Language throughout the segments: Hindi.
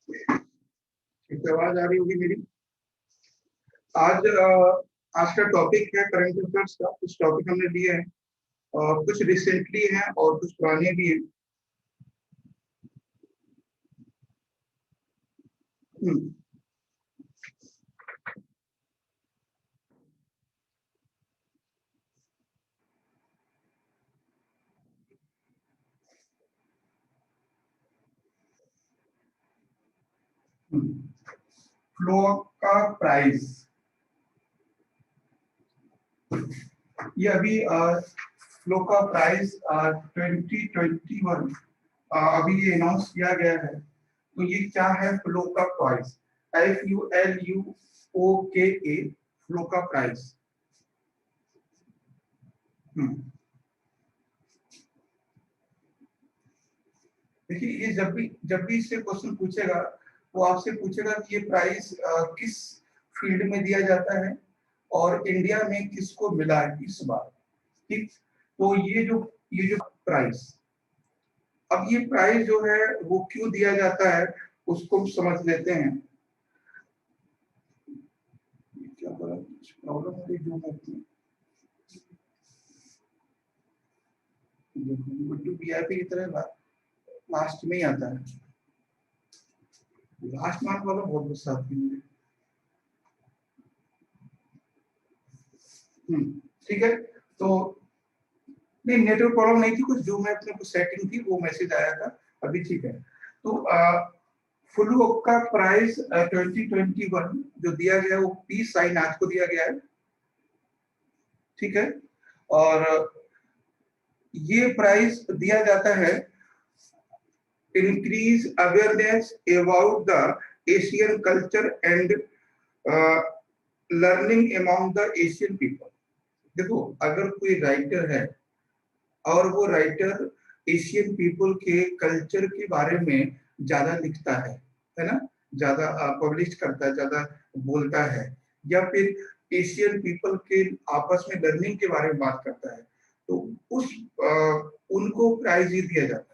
ठीक है, आवाज आ रही होगी मेरी। आज आज का टॉपिक है करंट अफेयर्स का। कुछ टॉपिक हमने लिए हैं और कुछ रिसेंटली हैं और कुछ पुराने भी हैं। हम्म, फ्लो का प्राइस, ये अभी फ्लो का प्राइस 2021 अभी ये अनाउंस किया गया है। तो ये क्या है फ्लो का प्राइस? FULUOKA, फ्लो का प्राइस। देखिए, ये जब भी इससे क्वेश्चन पूछेगा वो आपसे पूछेगा कि ये प्राइस किस फील्ड में दिया जाता है और इंडिया में किसको मिला है इस बार। ठीक, तो ये जो प्राइस, अब ये प्राइस जो है वो क्यों दिया जाता है उसको समझ लेते हैं। क्या प्रॉब्लम हो रही जो वीआईपी की तरह लास्ट में ही आता है। लास्ट मार्क वाला बहुत गुस्सा आती है मुझे। ठीक है, तो नहीं, नेटवर्क प्रॉब्लम नहीं थी, कुछ जो मैं अपने कुछ सेटिंग थी वो मैसेज आया था। अभी ठीक है। तो फ्लू का प्राइस 2021 जो दिया गया है वो पी साइन आज को दिया गया है। ठीक है, और ये प्राइस दिया जाता है increase awareness about the Asian culture and learning among the Asian people. देखो, अगर कोई राइटर है और वो राइटर एशियन पीपल के कल्चर के बारे में ज्यादा लिखता है ना, ज्यादा पब्लिश करता है, ज्यादा बोलता है, या फिर एशियन पीपल के आपस में लर्निंग के बारे में बात करता है, तो उस उनको प्राइज ही दिया जाता है।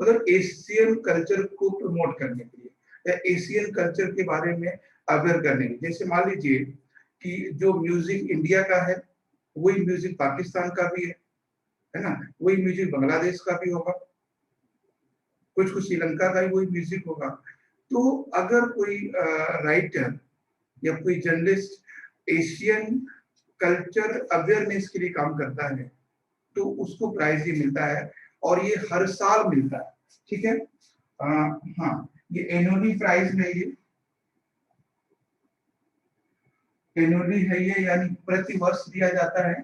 मतलब एशियन कल्चर को प्रमोट करने के लिए या एशियन कल्चर के बारे में अवेयर करने के लिए। जैसे मान लीजिए कि जो म्यूजिक इंडिया का है वही म्यूजिक पाकिस्तान का भी है ना, वही म्यूजिक बांग्लादेश का भी होगा, कुछ कुछ श्रीलंका का ही वही म्यूजिक होगा। तो अगर कोई राइटर या कोई जर्नलिस्ट एशियन कल्चर अवेयरनेस के लिए काम करता है तो उसको प्राइज ही मिलता है, और ये हर साल मिलता है। ठीक है, हाँ, ये एनुअली प्राइज है, ये एनुअली है ये, यानी प्रति वर्ष दिया जाता है।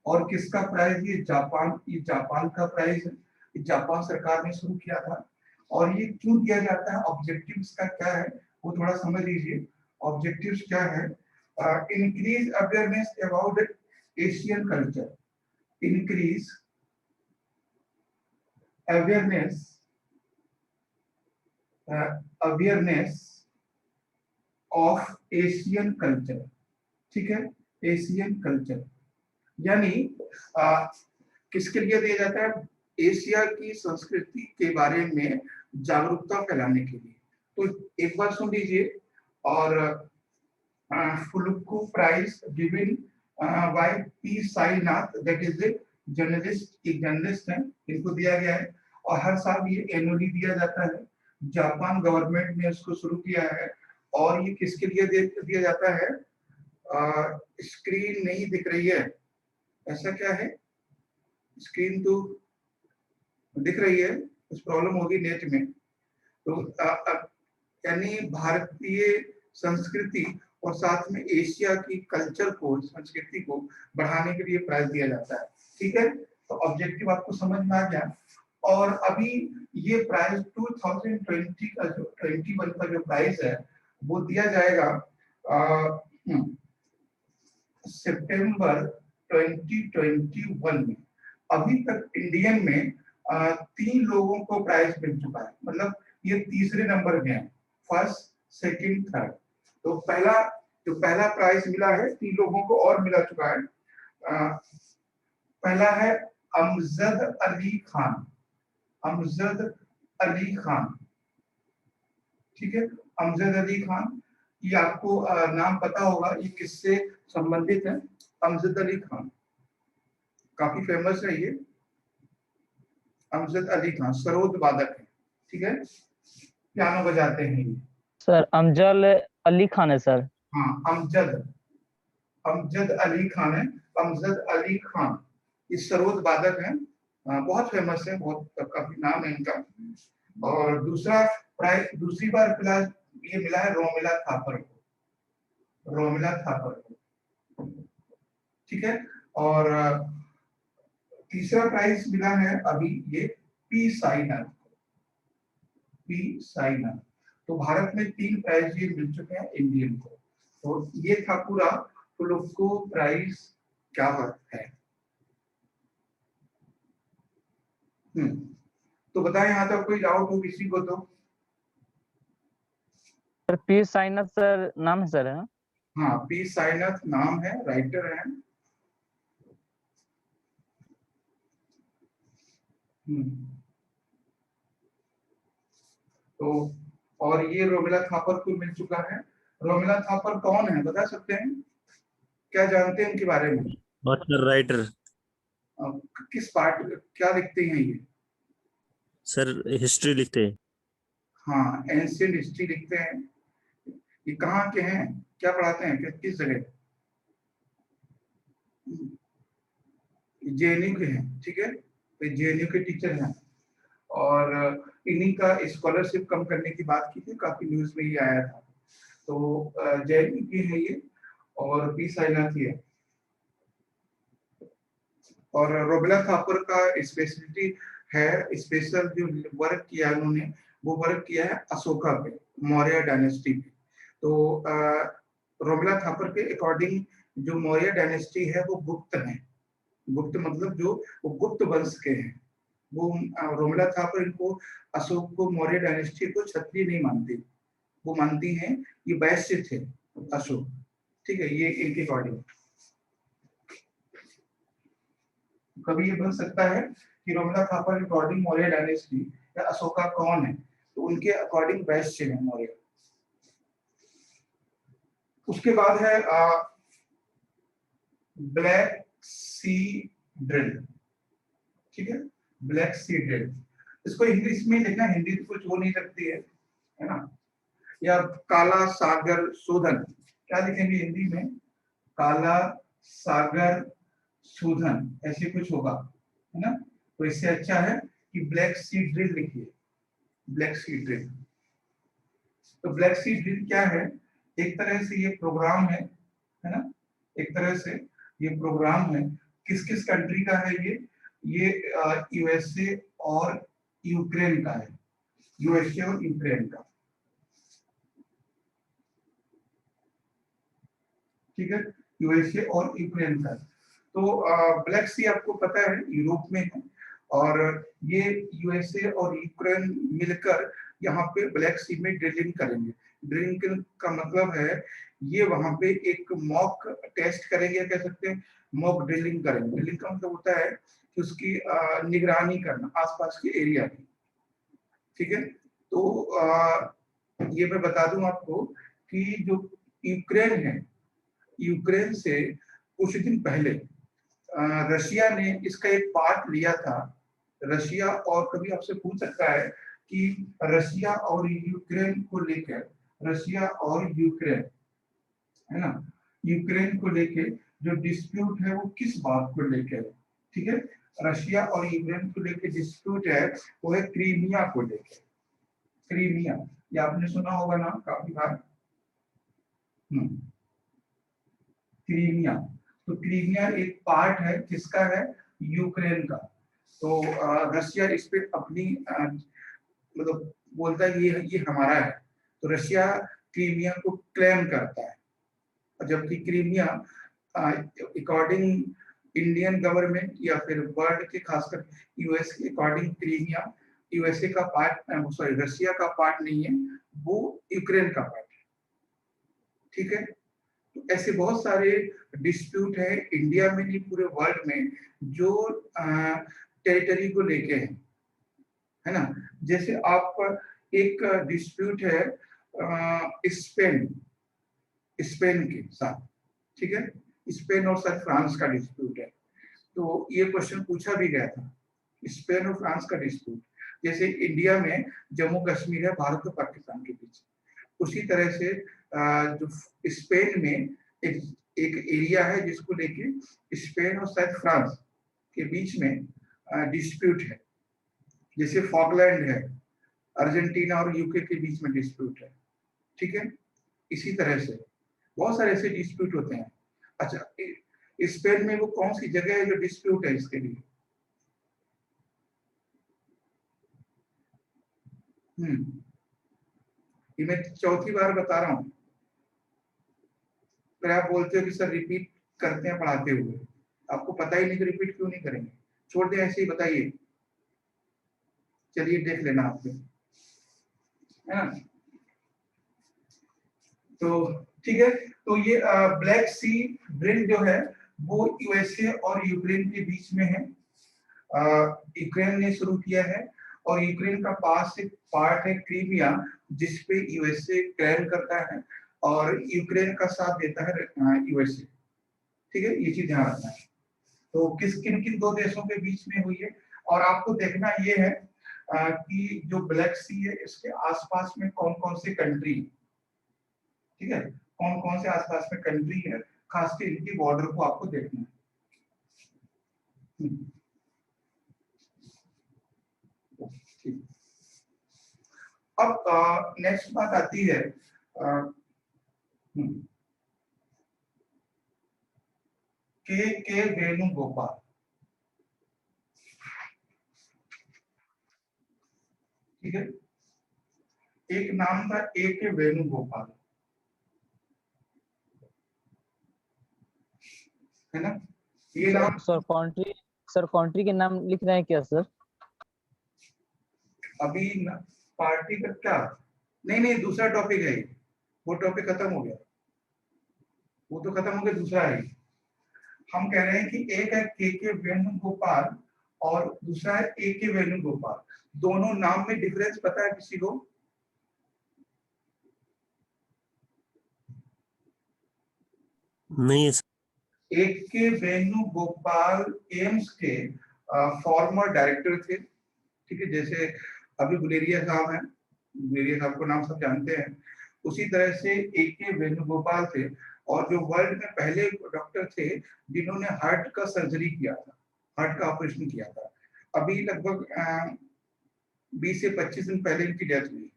और किसका प्राइज? ये जापान का प्राइज है। ये जापान सरकार ने शुरू किया था। और ये क्यों दिया जाता है, ऑब्जेक्टिव्स का क्या है वो थोड़ा समझ लीजिए। ऑब्जेक्टिव्स क्या है? Increase awareness about Asian culture, increase awareness awareness of Asian culture. ठीक है, एशियन कल्चर यानी किसके लिए दिया जाता है? एशिया की संस्कृति के बारे में जागरूकता फैलाने के लिए। तो एक बार सुन लीजिए। और फुलुकु prize given by P Sainath, that is a journalist, एक जर्नलिस्ट है, इनको दिया गया है। और हर साल ये एनुअली दिया जाता है। जापान गवर्नमेंट ने इसको शुरू किया है। और ये किसके लिए दिया जाता है? स्क्रीन नहीं दिख रही है, ऐसा क्या है? स्क्रीन तो दिख रही है, कुछ प्रॉब्लम होगी नेट में। तो यानी भारतीय संस्कृति और साथ में एशिया की कल्चर को, संस्कृति को बढ़ाने के लिए प्राइज दिया जाता है। ठीक है, तो ऑब्जेक्टिव आपको समझ में आ गया। और अभी ये प्राइज 2020 का जो 21 का जो प्राइज है वो दिया जाएगा सितंबर 2021 में। अभी तक इंडियन में 3 लोगों को प्राइज मिल चुका है, मतलब ये तीसरे नंबर में है, फर्स्ट सेकंड थर्ड। तो पहला प्राइज मिला है 3 लोगों को और मिला चुका है। पहला है अमजद अली खान, अमजद अली खान। ठीक है। अमजद अली खान, ये आपको नाम पता होगा, ये किससे संबंधित है? अमजद अली खान काफी फेमस है ये। अमजद अली खान सरोद वादक है, ठीक है, पियानो बजाते हैं ये। सर अमजद अली खान है सर। हाँ, अमजद अमजद अली खान है। अमजद अली खान ये सरोद वादक है, बहुत फेमस है, बहुत काफी नाम है इनका। और दूसरा प्राइज दूसरी बार फिलहाल ये मिला है रोमिला थापर को, रोमिला थापर को, ठीक है। और तीसरा प्राइज मिला है अभी ये पी साईनाथ को, पी साईनाथ। तो भारत में 3 प्राइज ये मिल चुके हैं इंडियन को। तो ये था पूरा तो लोग को प्राइस क्या है। तो बताएं, यहाँ तक कोई डाउट हो किसी को तो? सर पी साईनाथ सर नाम है सर, है? हाँ, पी साईनाथ नाम है, राइटर है। तो और ये रोमिला थापर को मिल चुका है। रोमिला थापर कौन है बता सकते हैं? क्या जानते हैं इनके बारे में? Author writer. किस पार्ट क्या लिखते हैं ये? सर हिस्ट्री लिखते हैं। हाँ, एंशिएंट हिस्ट्री लिखते हैं। ये कहाँ के हैं, क्या पढ़ाते हैं, किस जगह? जेएनयू के हैं, ठीक है, तो जेएनयू के टीचर हैं। और इन्हीं का स्कॉलरशिप कम करने की बात की थी, काफी न्यूज में ये आया था। तो जेएनयू की है ये, और पी साईनाथ ही है। और रोमिला थापर का स्पेशलिटी है, स्पेशल जो वर्क किया उन्होंने, वो वर्क किया है अशोका पे, मौर्य डायनेस्टी पे। तो रोमिला थापर के अकॉर्डिंग जो मौर्य डायनेस्टी है वो गुप्त है। गुप्त मतलब जो वो गुप्त वंश के हैं। वो रोमिला थापर इनको, अशोक को, मौर्य डायनेस्टी को क्षत्रिय नहीं मानती, वो मानती हैं ये वैश्य थे अशोक, ठीक है, ये इनके अकॉर्डिंग। कभी ये बन सकता है कि रोमिला थापर अकॉर्डिंग मौर्य डायनेस्टी या अशोका कौन है, तो उनके अकॉर्डिंग वैश्य है मौर्य। उसके बाद है ब्लैक सी ड्रिल, ठीक है, ब्लैक सी ड्रिल। इसको इंग्लिश में लिखना, हिंदी तो कुछ हो नहीं सकती है ना। या काला सागर शोधन, क्या लिखेंगे हिंदी में? काला सागर शोधन, ऐसे कुछ होगा, है ना। तो इससे अच्छा है कि ब्लैक सी ड्रिल लिखिए, ब्लैक सी ड्रिल। तो ब्लैक सी ड्रिल क्या है? एक तरह से ये प्रोग्राम है ना, एक तरह से ये प्रोग्राम है। किस किस कंट्री का है ये यूएसए और यूक्रेन का है, यूएसए और यूक्रेन का, ठीक है, यूएसए और यूक्रेन का। तो ब्लैक सी आपको पता है यूरोप में है, और ये यूएसए और यूक्रेन मिलकर यहाँ पे ब्लैक सी में ड्रिलिंग करेंगे। ड्रिलिंग का मतलब है ये वहां पे एक मॉक टेस्ट करेंगे, कह सकते हैं मॉक ड्रिलिंग करेंगे। ड्रिलिंग का मतलब होता है कि उसकी निगरानी करना आसपास के एरिया की, ठीक है। तो ये मैं बता दूं आपको कि जो यूक्रेन है, यूक्रेन से कुछ दिन पहले रशिया ने इसका एक पार्ट लिया था। रशिया, और कभी आपसे पूछ सकता है कि रशिया और यूक्रेन को लेकर, रशिया और यूक्रेन, है ना, यूक्रेन को लेकर जो डिस्प्यूट है वो किस बात को लेकर है, ठीक है। रशिया और यूक्रेन को लेकर डिस्प्यूट है, वो है क्रीमिया को लेकर। क्रीमिया, ये आपने सुना होगा ना काफी बार। क्रीमिया, तो क्रीमिया एक पार्ट है, किसका है? यूक्रेन का। तो रशिया इस पे अपनी मतलब बोलता है ये हमारा है, तो रशिया क्रीमिया को क्लेम करता है। जबकि क्रीमिया अकॉर्डिंग इंडियन गवर्नमेंट या फिर वर्ल्ड के, खासकर यूएस के अकॉर्डिंग, क्रीमिया यूएसए का पार्ट, सॉरी रशिया का पार्ट नहीं है, वो यूक्रेन का पार्ट है, ठीक है। तो ऐसे बहुत सारे डिस्प्यूट है इंडिया में नहीं, पूरे वर्ल्ड में, जो टेरिटरी को लेके है ना। जैसे आप एक डिस्प्यूट है स्पेन स्पेन के साथ, ठीक है। स्पेन और शायद फ्रांस का डिस्प्यूट है। तो ये क्वेश्चन पूछा भी गया था, स्पेन और फ्रांस का डिस्प्यूट। जैसे इंडिया में जम्मू कश्मीर है भारत और पाकिस्तान के बीच, उसी तरह से जो स्पेन में एक एरिया है जिसको लेके स्पेन और शायद फ्रांस के बीच में डिस्प्यूट है। जैसे फॉकलैंड है, अर्जेंटीना और यूके के बीच में डिस्प्यूट है, ठीक है। इसी तरह से बहुत सारे ऐसे डिस्प्यूट होते हैं। अच्छा, स्पेन में वो कौन सी जगह है जो डिस्प्यूट है इसके लिए? ये मैं चौथी बार बता रहा हूं, फिर आप बोलते हो कि सर रिपीट करते हैं पढ़ाते हुए, आपको पता ही नहीं तो रिपीट क्यों नहीं करेंगे? छोड़ दें ऐसे ही, बताइए। चलिए देख लेना आपने, है ना। तो ठीक है, तो ये ब्लैक सी ड्रिल जो है वो यूएसए और यूक्रेन के बीच में है। यूक्रेन ने शुरू किया है और यूक्रेन का पास एक पार्ट है क्रीमिया, जिसपे यूएसए क्लेम करता है और यूक्रेन का साथ देता है यूएसए, ठीक है। ये चीज ध्यान रखना है। तो किन किन दो देशों के बीच में हुई है, और आपको देखना ये है कि जो ब्लैक सी है इसके आसपास में कौन कौन से कंट्री, ठीक है, कौन कौन से आसपास में कंट्री है, खासकर इनकी बॉर्डर को आपको देखना है। अब नेक्स्ट बात आती है के वेणुगोपाल, ठीक है। एक नाम था के वेणुगोपाल, है ना। ये नाम सर कंट्री के नाम लिख रहे हैं क्या सर? अभी पार्टी का क्या, नहीं दूसरा टॉपिक है, वो टॉपिक खत्म हो गया, वो तो खत्म हो गया, दूसरा है। हम कह रहे हैं कि एक है के वेणुगोपाल और दूसरा है के वेणुगोपाल। दोनों नाम में डिफरेंस पता है किसी को? नहीं। एक के वेणुगोपाल एम्स के फॉर्मर डायरेक्टर थे, ठीक है। जैसे अभी गुलेरिया साहब हैं, गुलेरिया साहब को नाम सब जानते हैं, उसी तरह से एक के वेणुगोपाल थे, और जो वर्ल्ड में पहले डॉक्टर थे जिन्होंने हार्ट का सर्जरी किया था, हार्ट का ऑपरेशन किया था। अभी लगभग 20 से 25 दिन पहले इनकी डेथ हुई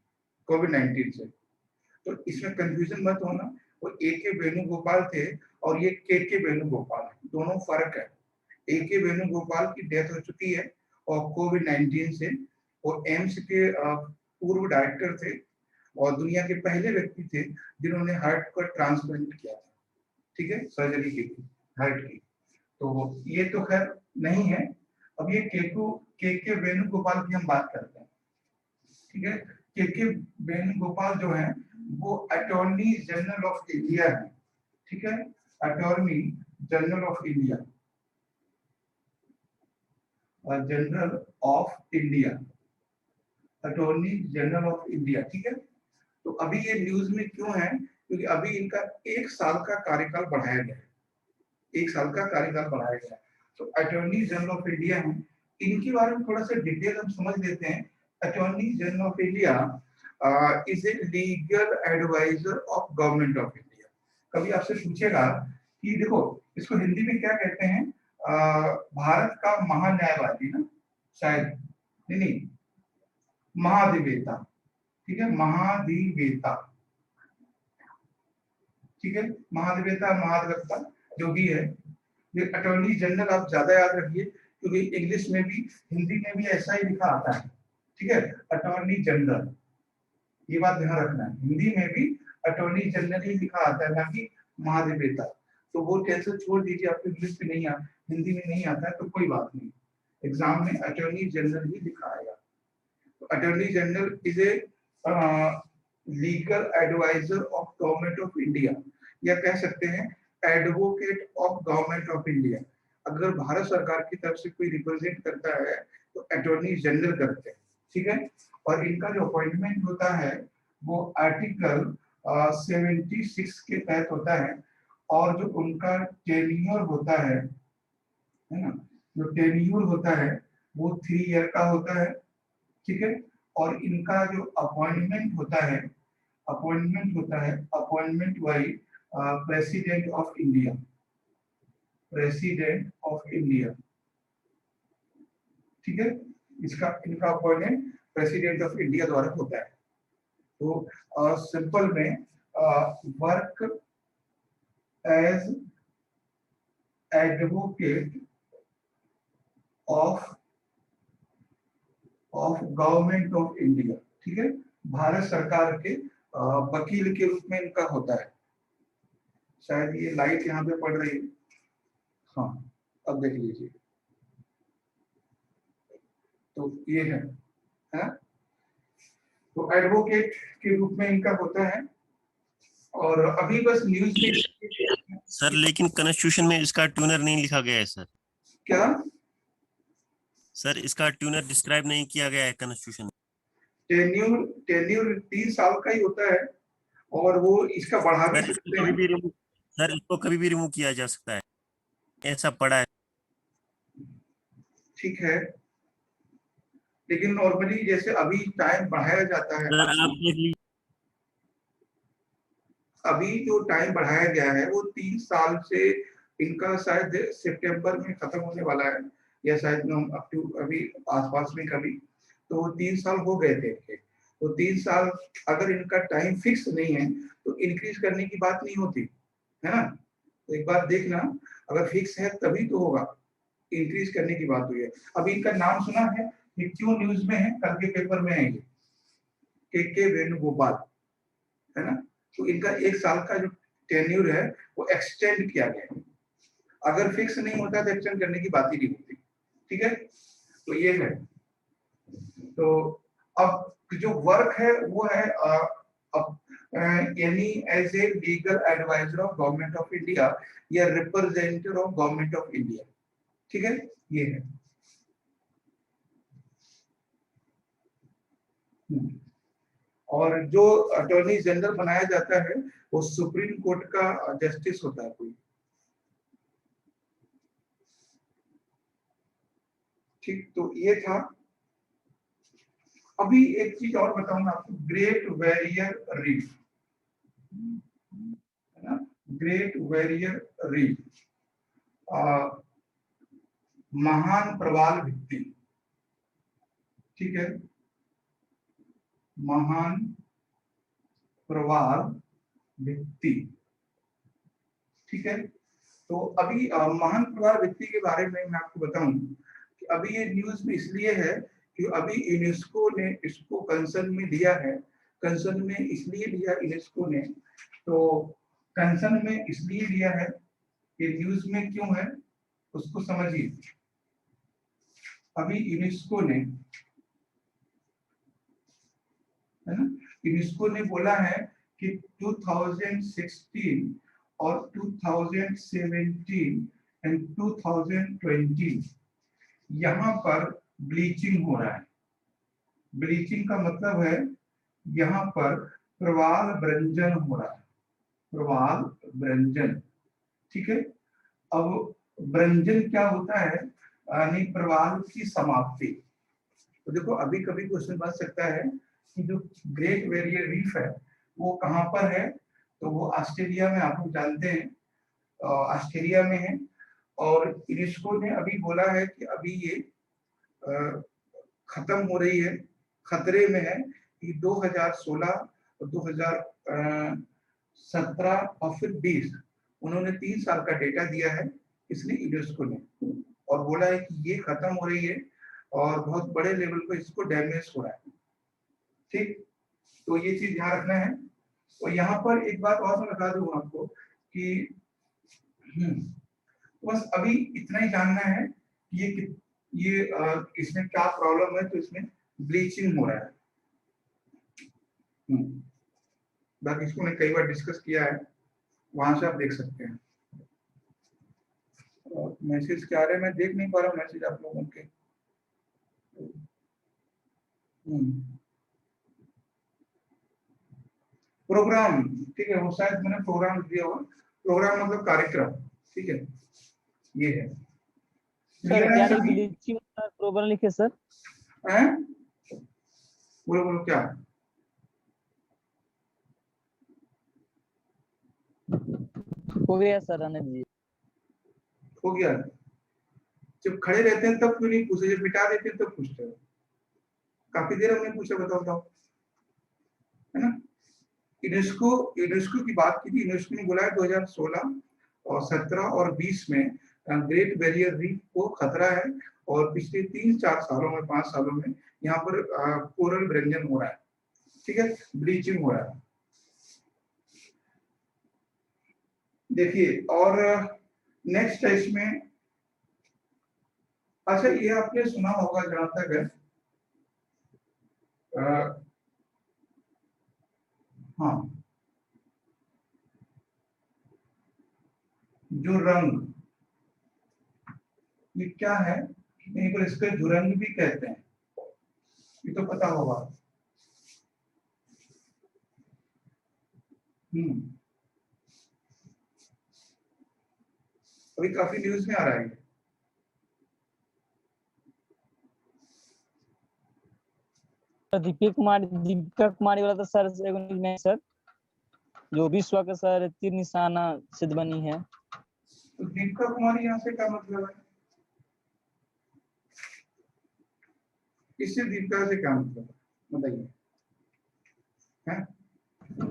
कोविड-19 से। तो इसमें कंफ्यूजन मत होना, वो के वेणुगोपाल थे और ये के वेणुगोपाल, दोनों फर्क है। के वेणुगोपाल की डेथ हो चुकी है और कोविड-19 से। वो एम्स के पूर्व डायरेक्टर थे और दुनिया के पहले व्यक्ति थे जिन्होंने हार्ट का ट्रांसप्लांट किया था, ठीक है, सर्जरी की थी हार्ट की। तो ये तो खैर नहीं है। अब ये के वेणुगोपाल की हम बात करते हैं, ठीक है। के वेणुगोपाल जो है वो अटॉर्नी जनरल ऑफ इंडिया है, ठीक है, attorney general of India, general of India, attorney general of India, ठीक है। तो अभी ये न्यूज में क्यों है? क्योंकि अभी इनका 1 साल का कार्यकाल बढ़ाया गया है, 1 साल का कार्यकाल बढ़ाया गया है। तो अटॉर्नी जनरल ऑफ इंडिया है, इनके बारे में थोड़ा सा डिटेल हम समझ लेते हैं। Attorney general of India is a legal adviser of government of India. कभी आपसे पूछेगा कि देखो इसको हिंदी में क्या कहते हैं, भारत का महान्यायवादी ना, शायद नहीं, महाधिवेता, ठीक है, महाधिवेता, ठीक है, महाधिवेता, महाधिवक्ता जो भी है। ये अटॉर्नी जनरल आप ज्यादा याद रखिए, क्योंकि इंग्लिश में भी हिंदी में भी ऐसा ही लिखा आता है, ठीक है, अटॉर्नी जनरल। ये बात ध्यान रखना है, हिंदी में भी अटॉर्नी जनरल ही लिखा आता है, ना कि महाधिवेता। तो वो टेंशन छोड़ दीजिए, आपको इंग्लिश में नहीं आता, हिंदी में नहीं आता है तो कोई बात नहीं, एग्जाम में अटॉर्नी जनरल ही लिखा आएगा। तो attorney general is a legal adviser of government of India, या कह सकते हैं advocate of government of India. अगर भारत सरकार की तरफ से कोई रिप्रेजेंट करता है तो अटॉर्नी जनरल करते हैं, ठीक है। और इनका जो अपॉइंटमेंट होता है वो आर्टिकल 76 के तहत होता है, और जो उनका टेन्योर होता है ना, जो टेन्योर होता है वो 3 ईयर का होता है, ठीक है। और इनका जो अपॉइंटमेंट होता है, appointment by president of India, ठीक है। इनका अपॉइंटमेंट प्रेसिडेंट ऑफ इंडिया द्वारा होता है। तो सिंपल में work as advocate of government of India, ठीक है। भारत सरकार के वकील के रूप में इनका होता है। शायद ये लाइट यहाँ पे पड़ रही है, हाँ अब देख लीजिए। तो ये है तो एडवोकेट के रूप में इनका होता है। और अभी बस न्यूज में सर लेकिन कॉन्स्टिट्यूशन में इसका ट्यूनर नहीं लिखा गया है सर। क्या सर इसका ट्यूनर डिस्क्राइब नहीं किया गया है कॉन्स्टिट्यूशन में। टेन्यूर 3 साल का ही होता है, और वो इसका बढ़ा भी सर इसको सकते कभी हैं। भी रिमूव सर इसको कभी भी रिमूव किया जा सकता है, ऐसा पड़ा है। ठीक है, लेकिन नॉर्मली जैसे अभी टाइम बढ़ाया जाता है, सर आप देख लीजिए। अभी जो टाइम बढ़ाया गया है वो 3 साल से, इनका शायद सितंबर में खत्म होने वाला है, या शायद अप टू अभी आसपास में कभी, तो 3 साल हो गए थे इनके। तो 3 साल अगर इनका टाइम फिक्स नहीं है तो इंक्रीज करने की बात नहीं होती है ना। तो एक बार देखना, अगर फिक्स है तभी तो होगा, इंक्रीज करने की बात हुई है। अभी इनका नाम सुना है, ये क्यों न्यूज में है, कल के पेपर में है, ये के वेणुगोपाल, है ना। तो इनका 1 साल का जो टेन्यूर है वो एक्सटेंड किया गया है। अगर फिक्स नहीं होता तो एक्सटेंड करने की बात ही नहीं होती, ठीक है। तो ये है। तो अब जो वर्क है वो है any as a legal adviser of government of India या representative of government of India, ठीक है, ये है। और जो अटॉर्नी जनरल बनाया जाता है वो सुप्रीम कोर्ट का जस्टिस होता है कोई, ठीक। तो ये था। अभी एक चीज और बताऊंगा आपको, ग्रेट बैरियर रीफ, है ना, ग्रेट बैरियर रीफ, महान प्रवाल भित्ति, ठीक है, महान प्रवाल भित्ति, ठीक है। तो अभी महान प्रवाल भित्ति के बारे में मैं आपको बताऊं कि अभी ये न्यूज में इसलिए है कि अभी यूनेस्को ने इसको कंसर्न में लिया है। कंसर्न में इसलिए लिया यूनेस्को ने, तो कंसर्न में इसलिए लिया है कि न्यूज में क्यों है उसको समझिए। अभी यूनेस्को ने, है ना, यूनेस्को ने बोला है कि 2016 और 2017 एंड 2020 यहाँ पर ब्लीचिंग हो रहा है। ब्लीचिंग का मतलब है यहाँ पर प्रवाल भ्रंजन हो रहा है, प्रवाल भ्रंजन, ठीक है। अब भ्रंजन क्या होता है, यानी प्रवाल की समाप्ति। तो देखो अभी कभी क्वेश्चन बन सकता है कि जो ग्रेट बैरियर रीफ है वो कहाँ पर है, तो वो ऑस्ट्रेलिया में, आप लोग जानते हैं ऑस्ट्रेलिया में है। और यूनेस्को ने अभी बोला है कि अभी ये खत्म हो रही है, खतरे में है कि 2016 और 2017 और फिर 20, उन्होंने 3 साल का डेटा दिया है इसलिए यूनेस्को ने, और बोला है कि ये खत्म हो रही है और बहुत बड़े लेवल पर इसको डैमेज हो रहा है, ठीक। तो ये चीज ध्यान रखना है। और यहाँ पर एक बात और मैं बता दूं आपको कि बस अभी इतना ही जानना है कि ये इसमें क्या प्रॉब्लम है, तो इसमें ब्लीचिंग हो रहा है। बाकी इसको मैंने कई बार डिस्कस किया है, वहां से आप देख सकते हैं। मैसेज क्या आ रहे हैं, मैं देख नहीं पा रहा हूँ मैसेज आप लोगों के। प्रोग्राम, ठीक है, वो शायद मैंने प्रोग्राम दिया हुआ, प्रोग्राम मतलब कार्यक्रम, ठीक है, ये है। सर क्लियर है यानी सभी? ब्लीचिंग प्रोग्राम लिखे सर। हैं? बोलो बोलो क्या? हो गया सर, आनंद जी। हो गया? जब खड़े रहते हैं तब क्यों नहीं पूछे, जब मिटा देते हैं तब पूछते हो। काफी देर हमने पूछा, बताओ बताओ, है ना? यूनेस्को यूनेस्को की बात की थी, यूनेस्को ने बोला है 2016 और 17 और 20 में ग्रेट बैरियर रीफ को खतरा है, और पिछले 3-4 सालों में, 5 सालों में यहाँ पर कोरल ब्रेंजन हो रहा है, ठीक है, ब्लीचिंग हो रहा है। देखिए, और नेक्स्ट है इसमें, अच्छा ये आपने सुना होगा जहां तक है, हाँ, जो रंग, ये क्या है, नहीं पर इसको जुरंग भी कहते हैं, ये तो पता होगा। अभी काफी न्यूज में आ रहा है। दीपिका कुमारी वाला तो सर में सर, जो विश्व का सर तीर निशाना सिद्ध बनी है। तो दीपिका कुमारी यहाँ से क्या मतलब है? इससे दीपिका से क्या मतलब है बताइए?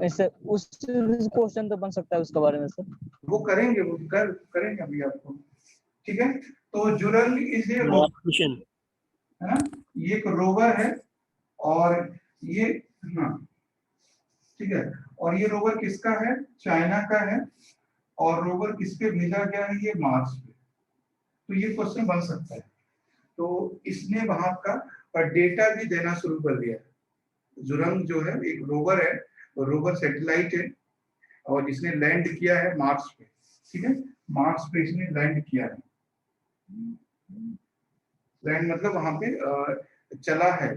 ऐसे उस क्वेश्चन तो बन सकता है उसके बारे में सर। वो करेंगे, वो करेंगे अभी आपको, ठीक है। तो जुरंग इज ए क्वेश्चन, है ना, ये एक रोवर है, और ये, हाँ ठीक है, और ये रोवर किसका है? चाइना का है, और रोवर किस पे भेजा गया है? ये मार्स पे। तो ये क्वेश्चन बन सकता है। तो इसने वहां का डेटा भी देना शुरू कर दिया है। जुरंग जो है एक रोवर है, और रोवर सैटेलाइट है, और इसने लैंड किया है मार्स पे, ठीक है, मार्स पे इसने लैंड किया है। लैंड मतलब वहां पे चला है।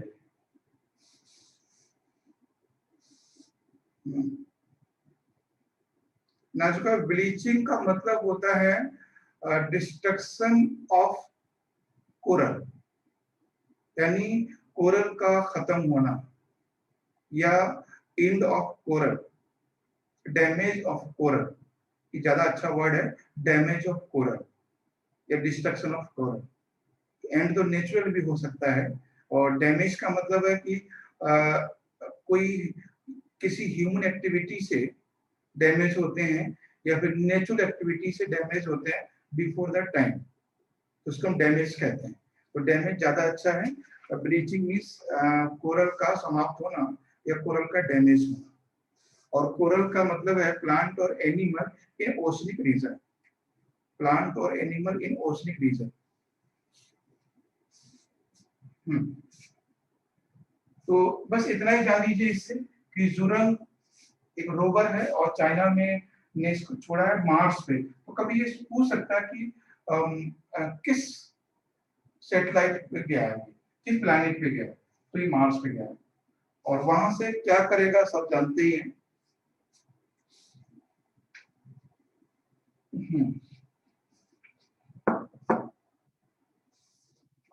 नाजुका, ब्लीचिंग का मतलब होता है डिस्ट्रक्शन ऑफ कोरल, यानी कोरल का खत्म होना, या end of coral, damage of coral, ये ज्यादा अच्छा वर्ड है, डैमेज ऑफ कोरल या डिस्ट्रक्शन ऑफ कोरल। एंड तो नेचुरल भी हो सकता है, और डैमेज का मतलब है कि कोई किसी ह्यूमन एक्टिविटी से डैमेज होते हैं, या फिर नेचुरल एक्टिविटी से डैमेज होते हैं बिफोर द टाइम, तो उसको हम डैमेज कहते हैं। तो डैमेज ज्यादा अच्छा है। ब्लीचिंग मीन्स कोरल का समाप्त होना या कोरल का डैमेज होना, और कोरल का मतलब है प्लांट और animal in oceanic region, plant और एनिमल इन ओशनिक रीजन। तो बस इतना ही जान लीजिए इससे कि जुरंग एक रोवर है, और चाइना में ने इसको छोड़ा है मार्स पे। तो कभी ये पूछ सकता है कि किस सैटेलाइट पे गया है, किस प्लैनेट पे गया है? तो ये मार्स पे गया है, और वहां से क्या करेगा सब जानते ही हैं।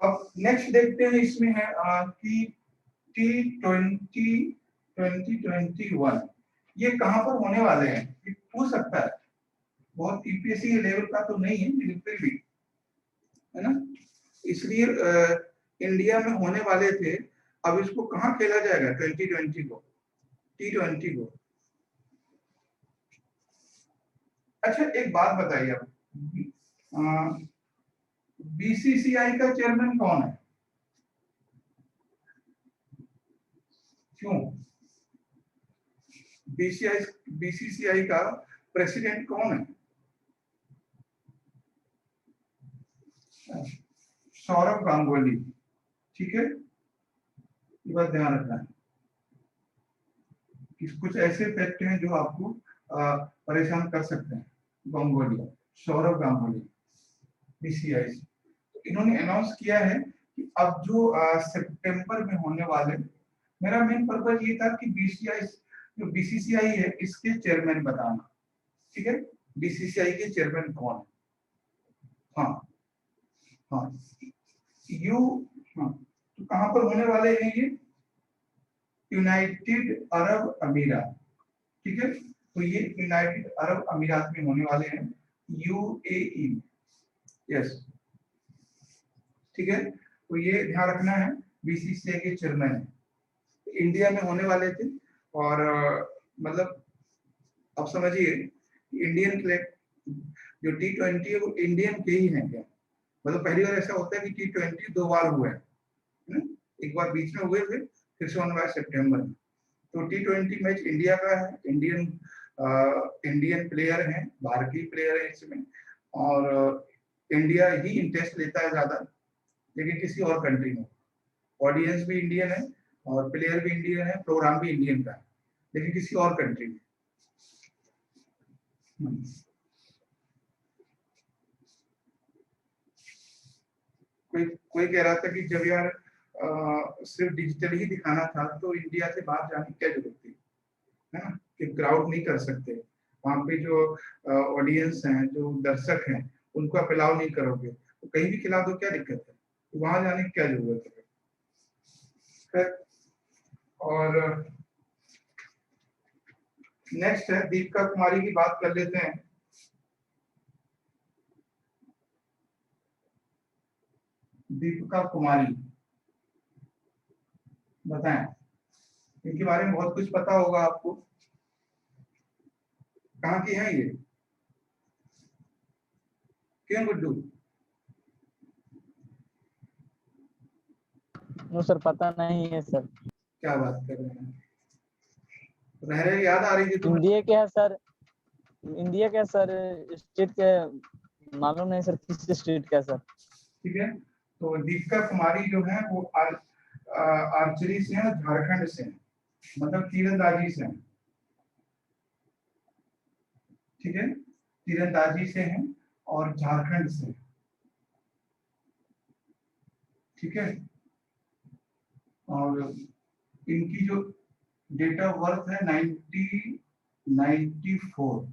अब नेक्स्ट देखते हैं, इसमें है कि T20 2021 ये कहां पर होने वाले हैं, ये पूछ सकता है। बहुत यूपीएससी लेवल का तो नहीं है, लेकिन फिर भी, है ना, इसलिए इंडिया में होने वाले थे। अब इसको कहाँ खेला जाएगा 2020 को, T20 को? अच्छा एक बात बताइए आप, बीसीसीआई का चेयरमैन कौन है? क्यों? बीसीसीआई का प्रेसिडेंट कौन है? सौरभ गांगुली, ठीक है, ये बात ध्यान रखना है। कुछ ऐसे फैक्ट हैं जो आपको परेशान कर सकते हैं। गांगुली, सौरभ गांगुली, बीसीसीआई से, तो इन्होंने अनाउंस किया है कि अब जो सितंबर में होने वाले, मेरा मेन पर्पज ये था कि बीसीसीआई जो बीसीसीआई है इसके चेयरमैन बताना, ठीक है। बीसीसीआई के चेयरमैन कौन है? हाँ हाँ यू हाँ, तो कहाँ पर होने वाले हैं ये? यूनाइटेड अरब अमीरात, ठीक है। तो ये यूनाइटेड अरब अमीरात में होने वाले हैं, यूएई, यस, ठीक है। तो ये ध्यान रखना है, बीसीसीआई के चेयरमैन है। इंडिया में होने वाले थे और मतलब अब समझिए इंडियन जो T20 है वो इंडियन के ही हैं क्या? मतलब पहली बार ऐसा होता है कि T20 दो बार हुआ है ना? एक बार बीच में हुए थे, फिर से होने वाला सितंबर में। तो T20 मैच इंडिया का है, इंडियन प्लेयर हैं, भारतीय प्लेयर है इसमें, और इंडिया ही इंटरेस्ट लेता है ज्यादा, लेकिन किसी और कंट्री में ऑडियंस भी इंडियन है और प्लेयर भी इंडियन है, प्रोग्राम भी इंडियन का है, लेकिन किसी और कंट्री में। कोई कह रहा था कि जब यार सिर्फ डिजिटल ही दिखाना था तो इंडिया से बाहर जाने की क्या जरूरत थी, है ना, कि क्राउड नहीं कर सकते वहां पे, जो ऑडियंस हैं, जो दर्शक हैं, उनको आप अलाउ नहीं करोगे तो कहीं भी खिला दो, क्या दिक्कत है, तो वहां जाने की क्या जरूरत है। और नेक्स्ट है दीपिका कुमारी की बात कर लेते हैं। दीपिका कुमारी, बताएं, इनके बारे में बहुत कुछ पता होगा आपको। कहाँ की है ये? क्यों गुड्डू? नो सर, पता नहीं है सर। क्या बात कर रहे हैं, रह याद आ रही थी तुम्हें? इंडिया के है सर, इंडिया के सर, स्टेट के मालूम नहीं सर, किस स्टेट का सर। ठीक है, तो दीपिका कुमारी जो है वो आर्चरी से है, झारखंड से है, मतलब तीरंदाजी से है, ठीक है, तीरंदाजी से है और झारखंड से, ठीक है। और इनकी जो डेट ऑफ बर्थ है 1994।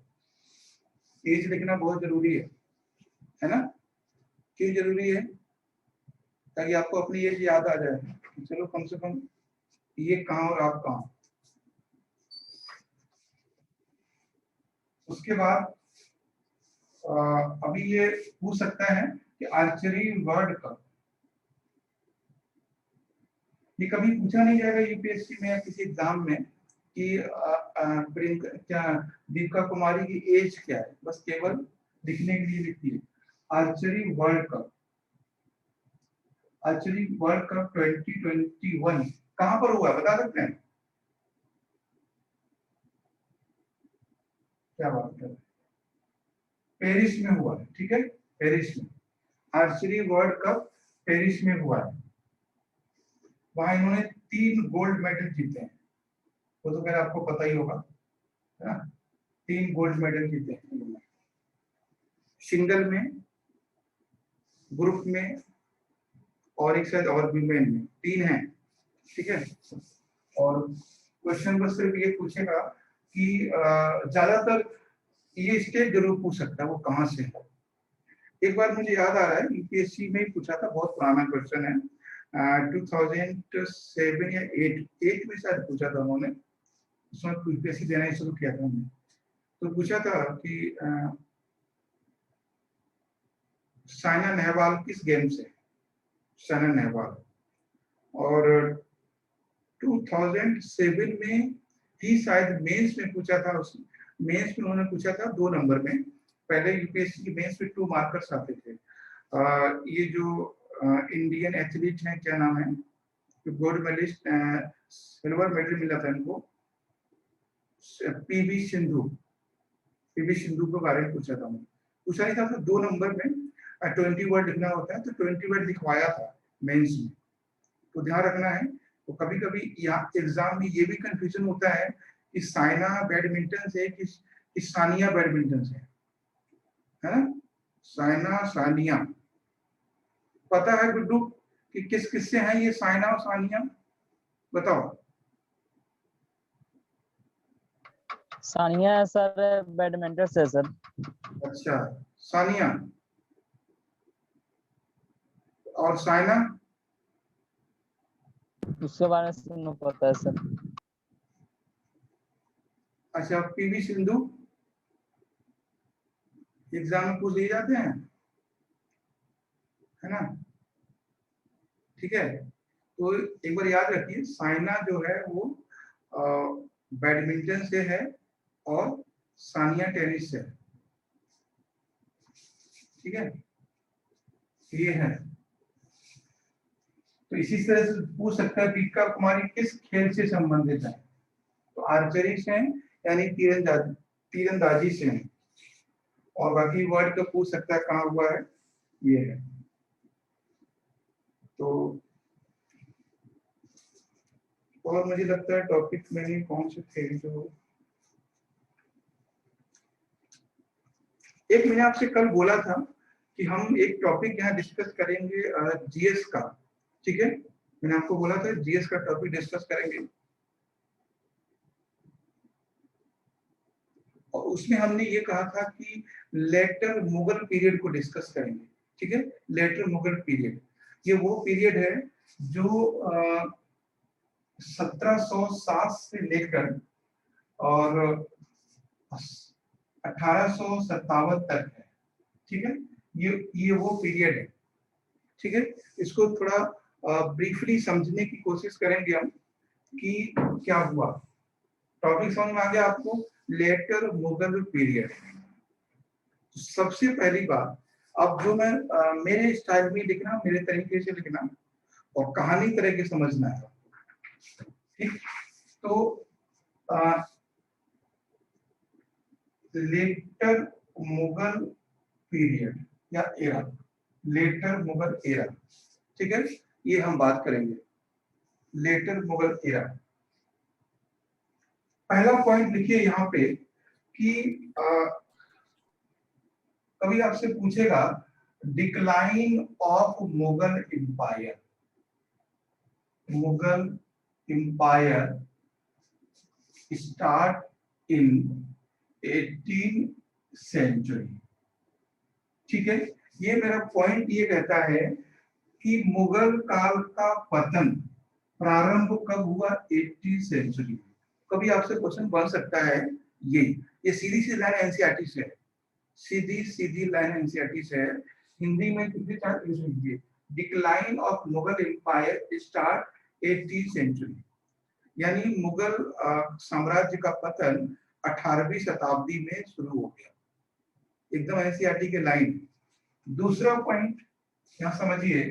एज लिखना बहुत जरूरी है ना? क्यों जरूरी है? ताकि आपको अपनी एज याद आ जाए, चलो कम से कम ये कहाँ और आप कहाँ। उसके बाद अभी ये पूछ सकता है कि आर्चरी वर्ल्ड कप, ये कभी पूछा नहीं जाएगा यूपीएससी में या किसी एग्जाम में कि क्या दीपिका कुमारी की एज क्या है, बस केवल लिखने के लिए लिखती है archery world cup. Archery world cup 2021 कहां पर हुआ बता सकते हैं? क्या बात कर रहे हैं, पेरिस में हुआ है, ठीक है, पेरिस में आर्चरी वर्ल्ड कप पेरिस में हुआ है। वहां इन्होंने 3 गोल्ड मेडल जीते हैं, वो तो खैर आपको पता ही होगा, है ना, 3 गोल्ड मेडल जीते हैं इन्होंने, सिंगल में, ग्रुप में और एक शायद और विमेन में, 3 हैं, ठीक है। और क्वेश्चन बस सिर्फ ये पूछेगा कि ज्यादातर ये स्टेट जरूर पूछ सकता है वो कहाँ से है। एक बार मुझे याद आ रहा है यूपीएससी में ही पूछा था, बहुत पुराना क्वेश्चन है, 2007 या 8 में शायद पूछा था उन्होंने, उसमें यूपीएससी देना ही शुरू किया था हमने। तो पूछा था कि साइना नेहवाल किस गेम से, साइना नेहवाल, और 2007 में ही शायद मेंस में पूछा था, उस मेंस में उन्होंने पूछा था 2 नंबर में, पहले यूपीएससी की मेंस में 2 मार्कर्स आते थे। ये जो इंडियन एथलीट हैं, क्या नाम है, गोल्ड मेडलिस्ट, सिल्वर मेडल मिला था इनको, पीवी सिंधु, पीवी सिंधु के बारे में पूछा था मैंने, पूछा नहीं था तो 2 नंबर में 20 वर्ड लिखना होता है, तो 20 वर्ड लिखवाया था मेंस में, तो ध्यान रखना है। तो कभी कभी यहाँ एग्जाम में ये भी कंफ्यूजन होता है कि साइना बैडमिंटन से कि सानिया बैडमिंटन से, है ना, साइना सानिया, पता है गुड्डू कि किस किस से हैं ये साइना और सानिया, बताओ। सानिया सर बैडमिंटन से सर। अच्छा, सानिया। और साइना? उसके बारे में सर नहीं पता है सर। अच्छा, पीवी सिंधु एग्जाम में पूछ लिए जाते हैं, है ना? ठीक है, तो एक बार याद रखिए, साइना जो है वो बैडमिंटन से है और सानिया टेनिस से है। ठीक है, ये है। तो इसी तरह से पूछ सकता है दीपिका कुमारी किस खेल से संबंधित है, तो आर्चरी से है, यानी तीरंदाजी से है। और बाकी वर्ड का पूछ सकता है कहाँ हुआ है, ये है। तो और मुझे लगता है टॉपिक में कौन से थे जो एक मैंने आपसे कल बोला था कि हम एक टॉपिक यहाँ डिस्कस करेंगे जीएस का। ठीक है, मैंने आपको बोला था जीएस का टॉपिक डिस्कस करेंगे, और उसमें हमने ये कहा था कि लेटर मुगल पीरियड को डिस्कस करेंगे। ठीक है, लेटर मुगल पीरियड, ये वो पीरियड है जो 1707 से लेकर और 1857 तक है। ठीक है, ये वो पीरियड है। ठीक है, इसको थोड़ा ब्रीफली समझने की कोशिश करेंगे हम कि क्या हुआ। टॉपिक समझ में आ गया आपको? Later Mughal period. सबसे पहली बात, अब जो मैं मेरे स्टाइल में लिखना, मेरे तरीके से लिखना और कहानी तरह के समझना है। ठीक, तो लेटर मुगल पीरियड या एरा, लेटर मुगल एरा। ठीक है, ये हम बात करेंगे लेटर मुगल एरा। पहला पॉइंट लिखिए यहाँ पे कि कभी आपसे पूछेगा decline of Mughal empire. Mughal empire start in 18th century. ठीक है, ये मेरा पॉइंट ये कहता है कि मुगल काल का पतन प्रारंभ कब हुआ? 18th century. कभी आपसे क्वेश्चन बन सकता है, ये सीधी सी लाइन एनसीईआरटी से है, सीधी लाइन एनसीईआरटी से है। हिंदी में कितने चार लीजिए, decline of Mughal empire start 18th century, यानी मुगल साम्राज्य का पतन 18वीं शताब्दी में शुरू हो गया। एकदम एनसीईआरटी के लाइन। दूसरा पॉइंट यहाँ समझिए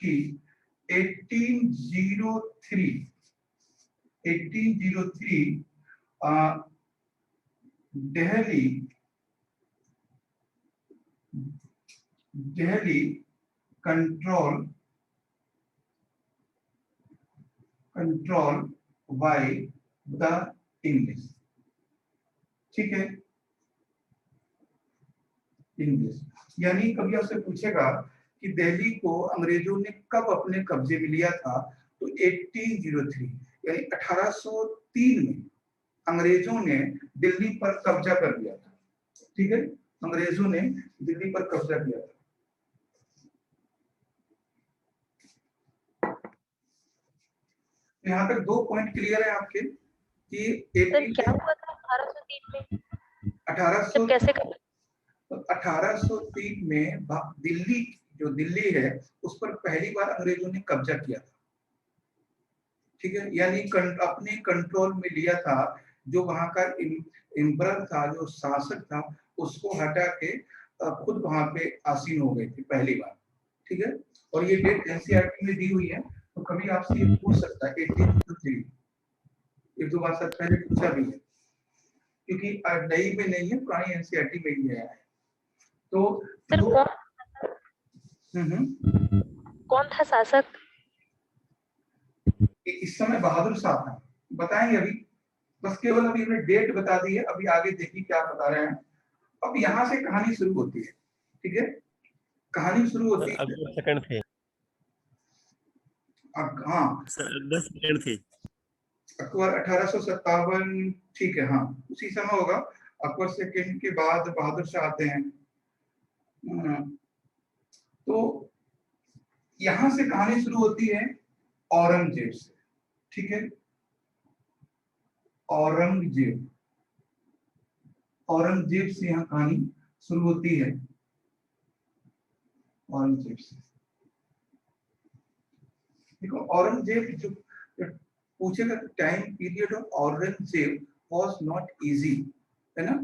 कि 1803 Delhi control by the English. ठीक है, इंग्लिश, यानी कभी आपसे पूछेगा कि दिल्ली को अंग्रेजों ने कब अपने कब्जे में लिया था, तो 1803 यानी 1803 में अंग्रेजों ने दिल्ली पर कब्जा कर लिया था। ठीक है, अंग्रेजों ने दिल्ली पर कब्जा किया था। यहाँ तक दो पॉइंट क्लियर है आपके कि क्या हुआ था 1803 में? 1800 कैसे 1803 में दिल्ली, जो दिल्ली है उस पर पहली बार अंग्रेजों ने कब्जा किया था। ठीक है, यानी अपने कंट्रोल में लिया था। जो वहां का एम्परर था, जो शासक था, उसको हटा के खुद वहां पे आसीन हो गए थे पहली बार। ठीक है, और ये डेट एनसीईआरटी में दी हुई है, तो कभी आपसे ये पूछ सकता है 1803। एक दो बार सच पहले पूछा भी है, क्योंकि नई में नहीं है, पुरानी एनसीईआरटी में ही है। तो कौन था शासक? इस समय बहादुर शाह था, बताएंगे अभी, बस केवल अभी हमने डेट बता दी है। अभी आगे देखिए क्या बता रहे हैं। अब यहाँ से कहानी शुरू होती है। ठीक है, कहानी शुरू होती है। अकबर सेकंड थे हाँ सर, अकबर सेकंड थे। अकबर 1857, ठीक है, हाँ उसी समय होगा। अकबर सेकंड के बाद बहादुर शाह आते हैं। तो यहां से कहानी शुरू होती है औरंगजेब से, ठीक है। औरंगजेब, औरंगजेब से यहाँ कहानी शुरू होती है, औरंगजेब से। देखो औरंगजेब जो पूछेगा, time period of Aurangzeb was not easy, है ना।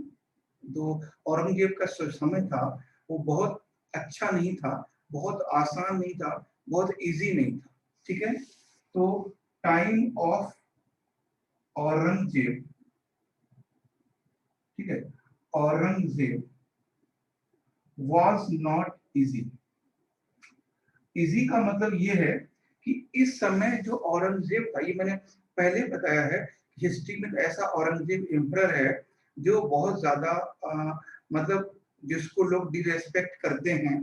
तो औरंगजेब का समय था वो बहुत अच्छा नहीं था, बहुत आसान नहीं था, बहुत इजी नहीं था, ठीक है। तो टाइम ऑफ औरंगजेब, ठीक है, Aurangzeb was not easy. Easy का मतलब ये है कि इस समय जो औरंगजेब था, ये मैंने पहले बताया है, हिस्ट्री में ऐसा औरंगजेब एम्परर है जो बहुत ज्यादा मतलब जिसको लोग डिरेस्पेक्ट करते हैं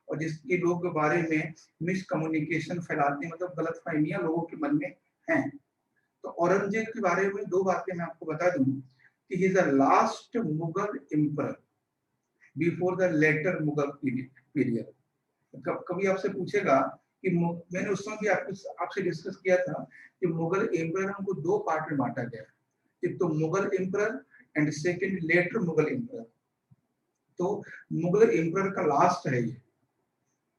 और जिसके लोग के बारे में मिसकम्युनिकेशन फैलाते हैं, मतलब गलतफहमियां लोगों के मन में हैं। तो औरंगजेब के बारे में दो बातें मैं आपको बता दूं कि he is the last Mughal emperor before the later Mughal period. कभी आपसे पूछेगा कि मैंने उस समय भी आपसे डिस्कस किया था कि मुगल एम्परर को दो पार्ट में बांटा गया है, एक तो Mughal emperor and second later Mughal emperor. तो मुगल एम्परर का लास्ट है ये।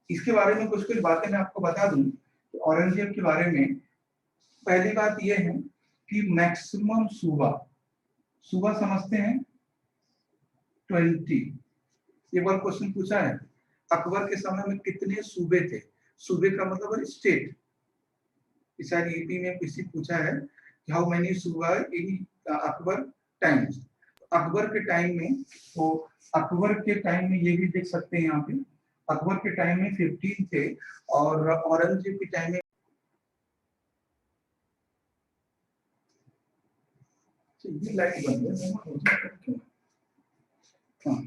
इसके बारे में कुछ कुछ बातें मैं आपको बता दूं कि औरंगजेब के बारे में। पहली बात ये है कि मैक्सिमम सूबा, सूबा समझते हैं 20। ये बार क्वेश्चन पूछा है अकबर के समय में कितने सूबे थे। सूबे का मतलब है स्टेट। शायद यूपी में किसी पूछा है कि हाउ मेनी सूबा इन अकबर टाइम्स। अकबर के टाइम में, तो अकबर के टाइम में ये भी देख सकते हैं यहाँ पे, अकबर के टाइम में 15 थे और औरंगजेब के टाइम में ये लाइट बंद है, हाँ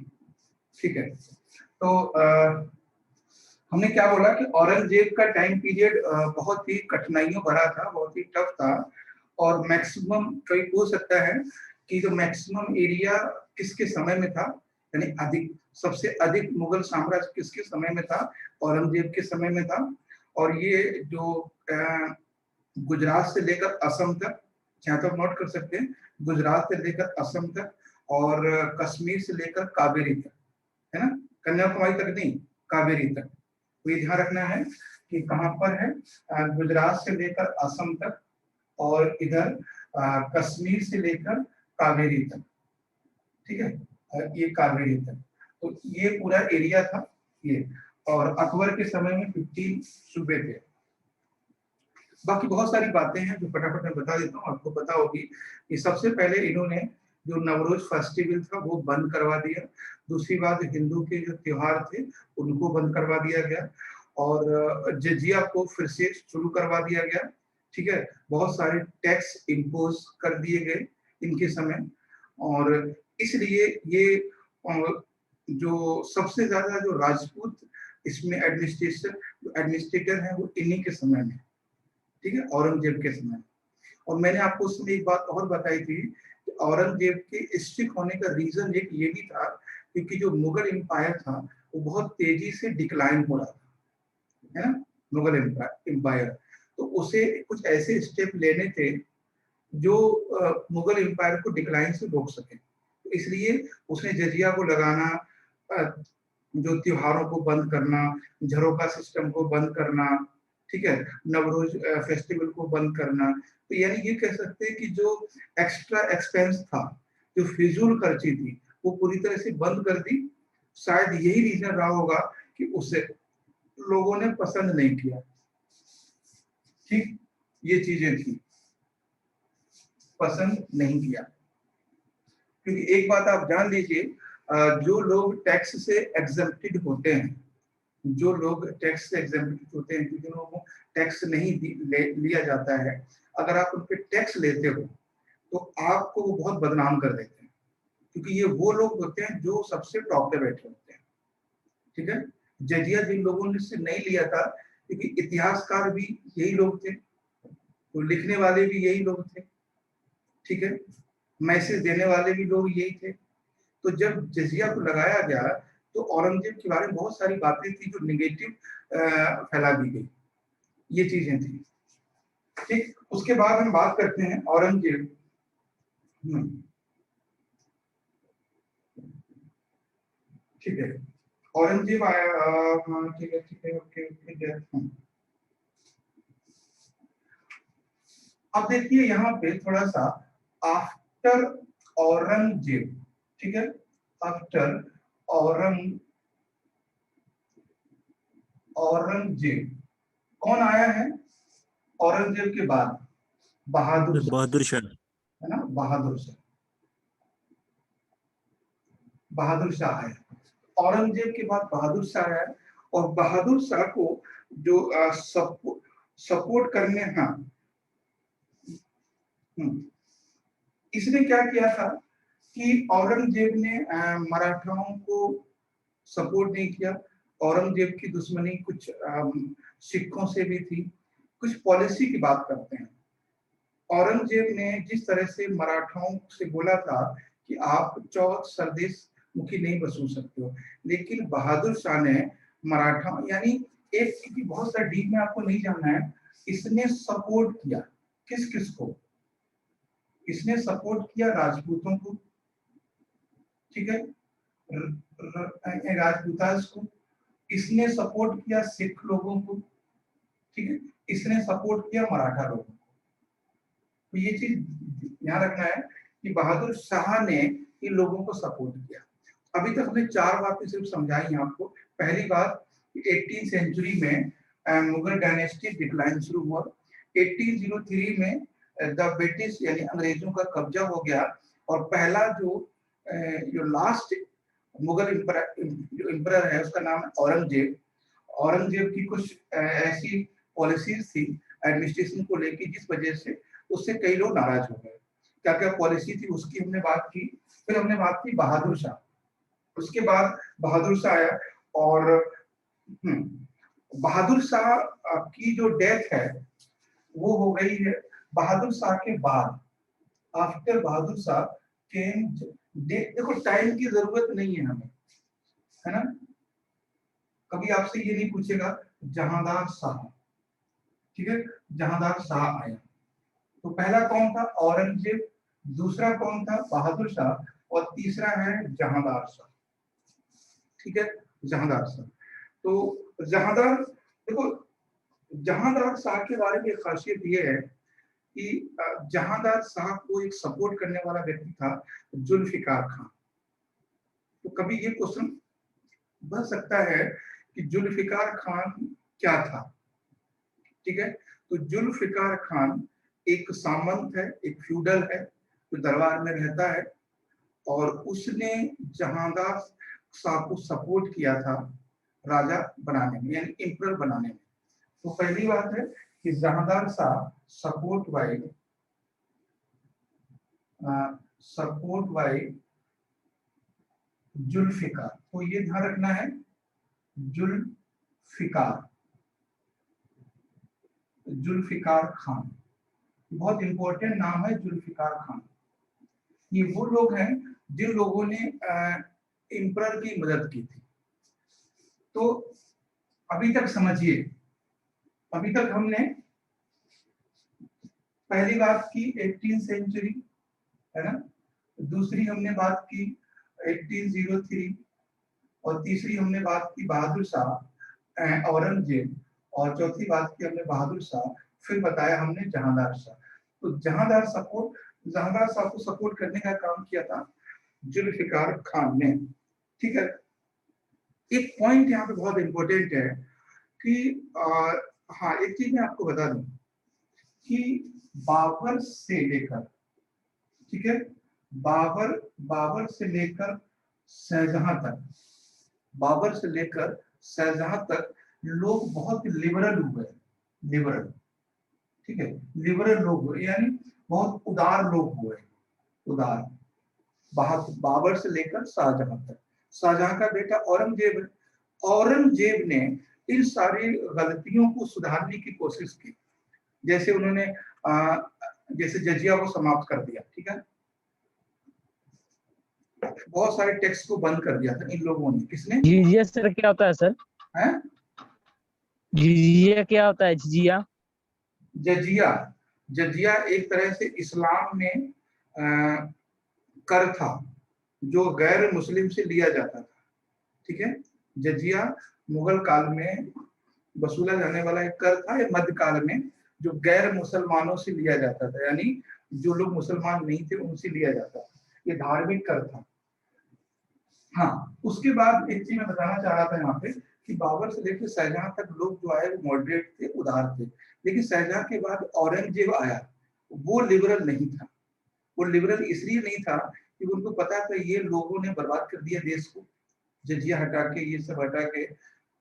ठीक है। तो हमने क्या बोला कि औरंगजेब का टाइम पीरियड बहुत ही कठिनाइयों भरा था, बहुत ही टफ था। और मैक्सिमम कोई पूछ सकता है कि जो मैक्सिमम एरिया किसके समय में था, यानी अधिक, सबसे अधिक मुगल साम्राज्य किसके समय में था, औरंगजेब के समय में था। और ये जो गुजरात से लेकर असम तक, जहाँ तक नोट कर सकते हैं, गुजरात से लेकर असम तक और कश्मीर से लेकर कावेरी तक, है ना, कन्याकुमारी तक नहीं, कावेरी तक। तो ये ध्यान रखना है कि कहाँ पर है, गुजरात से लेकर असम तक और इधर कश्मीर से लेकर कावेरी तक, ठीक है, ये कावेरी तक। तो ये पूरा एरिया था ये। और अकबर के समय में 15 सूबे थे। बाकी बहुत सारी बातें हैं जो फटाफट मैं बता देता हूँ, आपको पता होगी कि सबसे पहले इन्होंने जो नवरोज फेस्टिवल था वो बंद करवा दिया। दूसरी बात, हिंदू के जो त्योहार थे उनको बंद करवा दिया गया और जजिया को फिर से शुरू करवा दिया गया, ठीक है। बहुत सारे टैक्स इम्पोज कर दिए गए इनके समय। और इसलिए ये जो सबसे ज्यादा जो राजपूत इसमें एडमिनिस्ट्रेटर है वो इन्हीं के समय में, ठीक है, औरंगजेब के समय। और मैंने आपको उसमें एक बात और बताई थी कि औरंगजेब के स्ट्रिक्ट होने का रीजन एक ये भी था क्योंकि जो मुगल एम्पायर था वो बहुत तेजी से डिक्लाइन हो रहा था, है ना, मुगल एम्पायर। तो उसे कुछ ऐसे स्टेप लेने थे जो मुगल एम्पायर को डिक्लाइन से रोक सके। तो इसलिए उसने जजिया को लगाना, जो त्योहारों को बंद करना, झरोका सिस्टम को बंद करना, ठीक है, नवरोज फेस्टिवल को बंद करना। तो यानी ये कह सकते हैं कि जो एक्स्ट्रा एक्सपेंस था, जो फिजूल खर्ची थी, वो पूरी तरह से बंद कर दी। शायद यही रीजन रहा होगा कि उसे लोगों ने पसंद नहीं किया, ठीक, ये चीजें थी, पसंद नहीं किया। क्योंकि एक बात आप जान लीजिए, जो लोग टैक्स से एग्जम्प्टेड होते हैं, जो लोग टैक्स से एग्जम्प्टेड होते हैं, जिन लोगों को टैक्स नहीं लिया जाता है, अगर आप उन पे टैक्स लेते हो तो आपको वो बहुत बदनाम कर देते हैं, क्योंकि ये वो लोग होते हैं जो सबसे टॉप पे बैठे होते हैं, ठीक है। जजिया जिन लोगों ने से नहीं लिया था, क्योंकि इतिहासकार भी यही लोग थे, तो लिखने वाले भी यही लोग थे, ठीक है, मैसेज देने वाले भी लोग यही थे। तो जब जजिया को लगाया गया तो औरंगजेब के बारे में बहुत सारी बातें थी जो निगेटिव फैला दी गई, ये चीजें थी। ठीक, उसके बाद हम बात करते हैं औरंगजेब। ठीक है, औरंगजेब आया, हाँ ठीक है ठीक है, ओके ओके। अब देखिए यहाँ पे थोड़ा सा आफ्टर औरंगजेब, ठीक है, आफ्टर औरंगजेब कौन आया है? औरंगजेब के बाद बहादुर शाह, बहादुर शाह। है ना, बहादुर शाह, बहादुर शाह आया। औरंगजेब के बाद बहादुर शाह आया और बहादुर शाह को जो सपोर्ट करने, हाँ, इसने क्या किया था कि औरंगजेब ने मराठाओं को सपोर्ट नहीं किया। औरंगजेब की दुश्मनी कुछ सिखों से भी थी। कुछ पॉलिसी की बात करते हैं। औरंगजेब ने जिस तरह से मराठाओं से बोला था कि आप चौथ सरदेश मुखी नहीं बसूं सकते हो, लेकिन बहादुर शाह ने मराठा, यानी एक बहुत सारा डीप में आपको नहीं जानना है, इसने सपोर्ट किया किस किस को? इसने सपोर्ट किया राजपूतों को, ठीक है, राजपूतास को। इसने सपोर्ट किया सिख लोगों को, ठीक है, इसने सपोर्ट किया मराठा लोगों को। तो ये चीज ध्यान रखना है कि बहादुर शाह ने इन लोगों को सपोर्ट किया। अभी तक हमने 4 बातें सिर्फ समझाई हैं आपको। पहली बात, 18th सेंचुरी में मुगल डायनेस्टी डिक्लाइन शुरू हुआ। 1803 में द ब्रिटिश यानी अंग्रेजों का कब्जा हो गया और पहला जो लास्ट मुगल जो एम्परर है उसका नाम है औरंगजेब। औरंगजेब की कुछ ऐसी पॉलिसीज थी एडमिनिस्ट्रेशन को लेकर जिस वजह से उससे कई लोग नाराज हो गए। क्या क्या पॉलिसी थी उसकी हमने बात की। फिर हमने बात की बहादुर शाह, उसके बाद बहादुर शाह आया और बहादुर शाह की जो डेथ है वो हो गई है बहादुर शाह के बाद। आफ्टर बहादुर शाह केम, देखो टाइम की जरूरत नहीं है हमें, है ना। कभी आपसे ये नहीं पूछेगा जहांदार शाह, ठीक है, जहांदार शाह आया। तो पहला कौन था? औरंगजेब। दूसरा कौन था? बहादुर शाह। और तीसरा है जहांदार शाह, ठीक है, जहांदार शाह। तो जहांदार, देखो जहांदार शाह के बारे में खासियत ये है कि जहांदार शाह को एक सपोर्ट करने वाला व्यक्ति था जुल्फिकार खान। तो कभी ये क्वेश्चन बन सकता है कि जुल्फिकार खान क्या था, ठीक है। तो जुल्फिकार खान एक सामंत है, एक फ्यूडल है जो दरबार में रहता है और उसने जहांदार शाह को सपोर्ट किया था राजा बनाने में, यानी एम्परर बनाने में। तो पहली बात है कि जहांदार शाह सपोर्ट बाय जुल्फिकार। तो ये ध्यान रखना है, जुल्फिकार खान, बहुत इंपॉर्टेंट नाम है जुल्फिकार खान। ये वो लोग हैं जिन लोगों ने एम्परर की मदद की थी। तो अभी तक समझिए, अभी तक हमने पहली बात की 18th सेंचुरी, है ना, दूसरी हमने बात की 1803 और तीसरी हमने बात की बहादुर शाह, औरंगजेब, और चौथी बात की हमने बहादुर शाह। फिर बताया हमने जहांदार शाह। तो जहांदार शाह को सपोर्ट करने का काम किया था जुल्फिकार खान ने, ठीक है। एक पॉइंट यहाँ पे बहुत इंपॉर्टेंट है कि हाँ, एक चीज मैं आपको बता दूं कि बाबर से लेकर, ठीक है, बाबर से लेकर शाहजहां तक, बाबर से लेकर शाहजहां तक लोग बहुत लिबरल हुए, लिबरल, ठीक है, लिबरल लोग हुए, यानी बहुत उदार लोग हुए, उदार। बाबर से लेकर शाहजहां तक। शाहजहां का बेटा औरंगजेब है। औरंगजेब ने इन सारी गलतियों को सुधारने की कोशिश की। जैसे उन्होंने जैसे जजिया को समाप्त कर दिया, ठीक है। ठीक है, बहुत सारे टेक्स्ट को बंद कर दिया था इन लोगों ने। किसने? जिजिया सर क्या होता है सर? है जिजिया क्या होता है? जिजिया जजिया। जजिया एक तरह से इस्लाम में कर था जो गैर मुस्लिम से लिया जाता था। ठीक है, जजिया मुगल काल में वसूला जाने वाला एक कर था, या मध्यकाल में जो गैर मुसलमानों से लिया जाता था, यानी जो लोग मुसलमान नहीं थे उनसे लिया जाता था। ये धार्मिक कर था। हाँ, उसके बाद एक चीज मैं बताना चाह रहा था यहाँ पे कि बाबर से लेकर शाहजहां तक लोग जो आए वो मॉडरेट थे, उदार थे। लेकिन शाहजहां के बाद औरंगजेब आया, वो लिबरल नहीं था। वो लिबरल इसलिए नहीं था कि उनको पता था ये लोगों ने बर्बाद कर दिया देश को, जजिया हटा के, ये सब हटा के।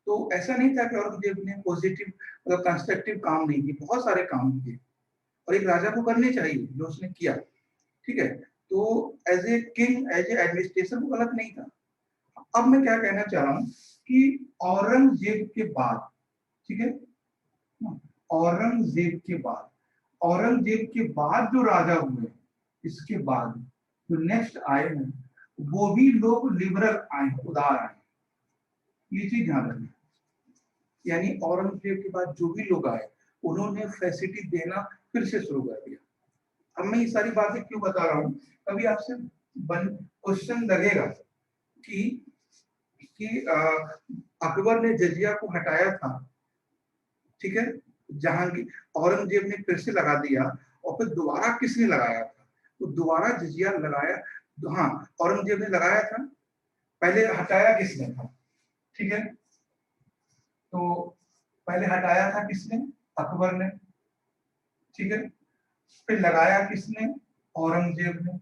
तो ऐसा नहीं था कि औरंगजेब ने पॉजिटिव मतलब कंस्ट्रक्टिव काम नहीं किए, बहुत सारे काम किए और एक राजा को करने चाहिए जो उसने किया। ठीक है, तो as a king, as a administration वो गलत नहीं था। अब मैं क्या कहना चाह रहा हूँ कि औरंगजेब के बाद, ठीक है, औरंगजेब के बाद, औरंगजेब के बाद जो राजा हुए, इसके बाद जो नेक्स्ट आए हैं वो भी लोग लिबरल आए, उदार आए। ये चीज ध्यान रखना। यानी औरंगजेब के बाद जो भी लोग आए उन्होंने फैसिलिटी देना फिर से शुरू कर दिया। अब मैं ये सारी बातें क्यों बता रहा हूँ, कभी आपसे क्वेश्चन लगेगा कि अकबर ने जजिया को हटाया था, ठीक है, जहांगीर, औरंगजेब ने फिर से लगा दिया, और फिर दोबारा किसने लगाया था? तो दोबारा जजिया लगाया, हाँ, औरंगजेब ने लगाया था। पहले हटाया किसने था? ठीक है, तो पहले हटाया था किसने? अकबर ने। ठीक है, फिर लगाया किसने? औरंगजेब ने।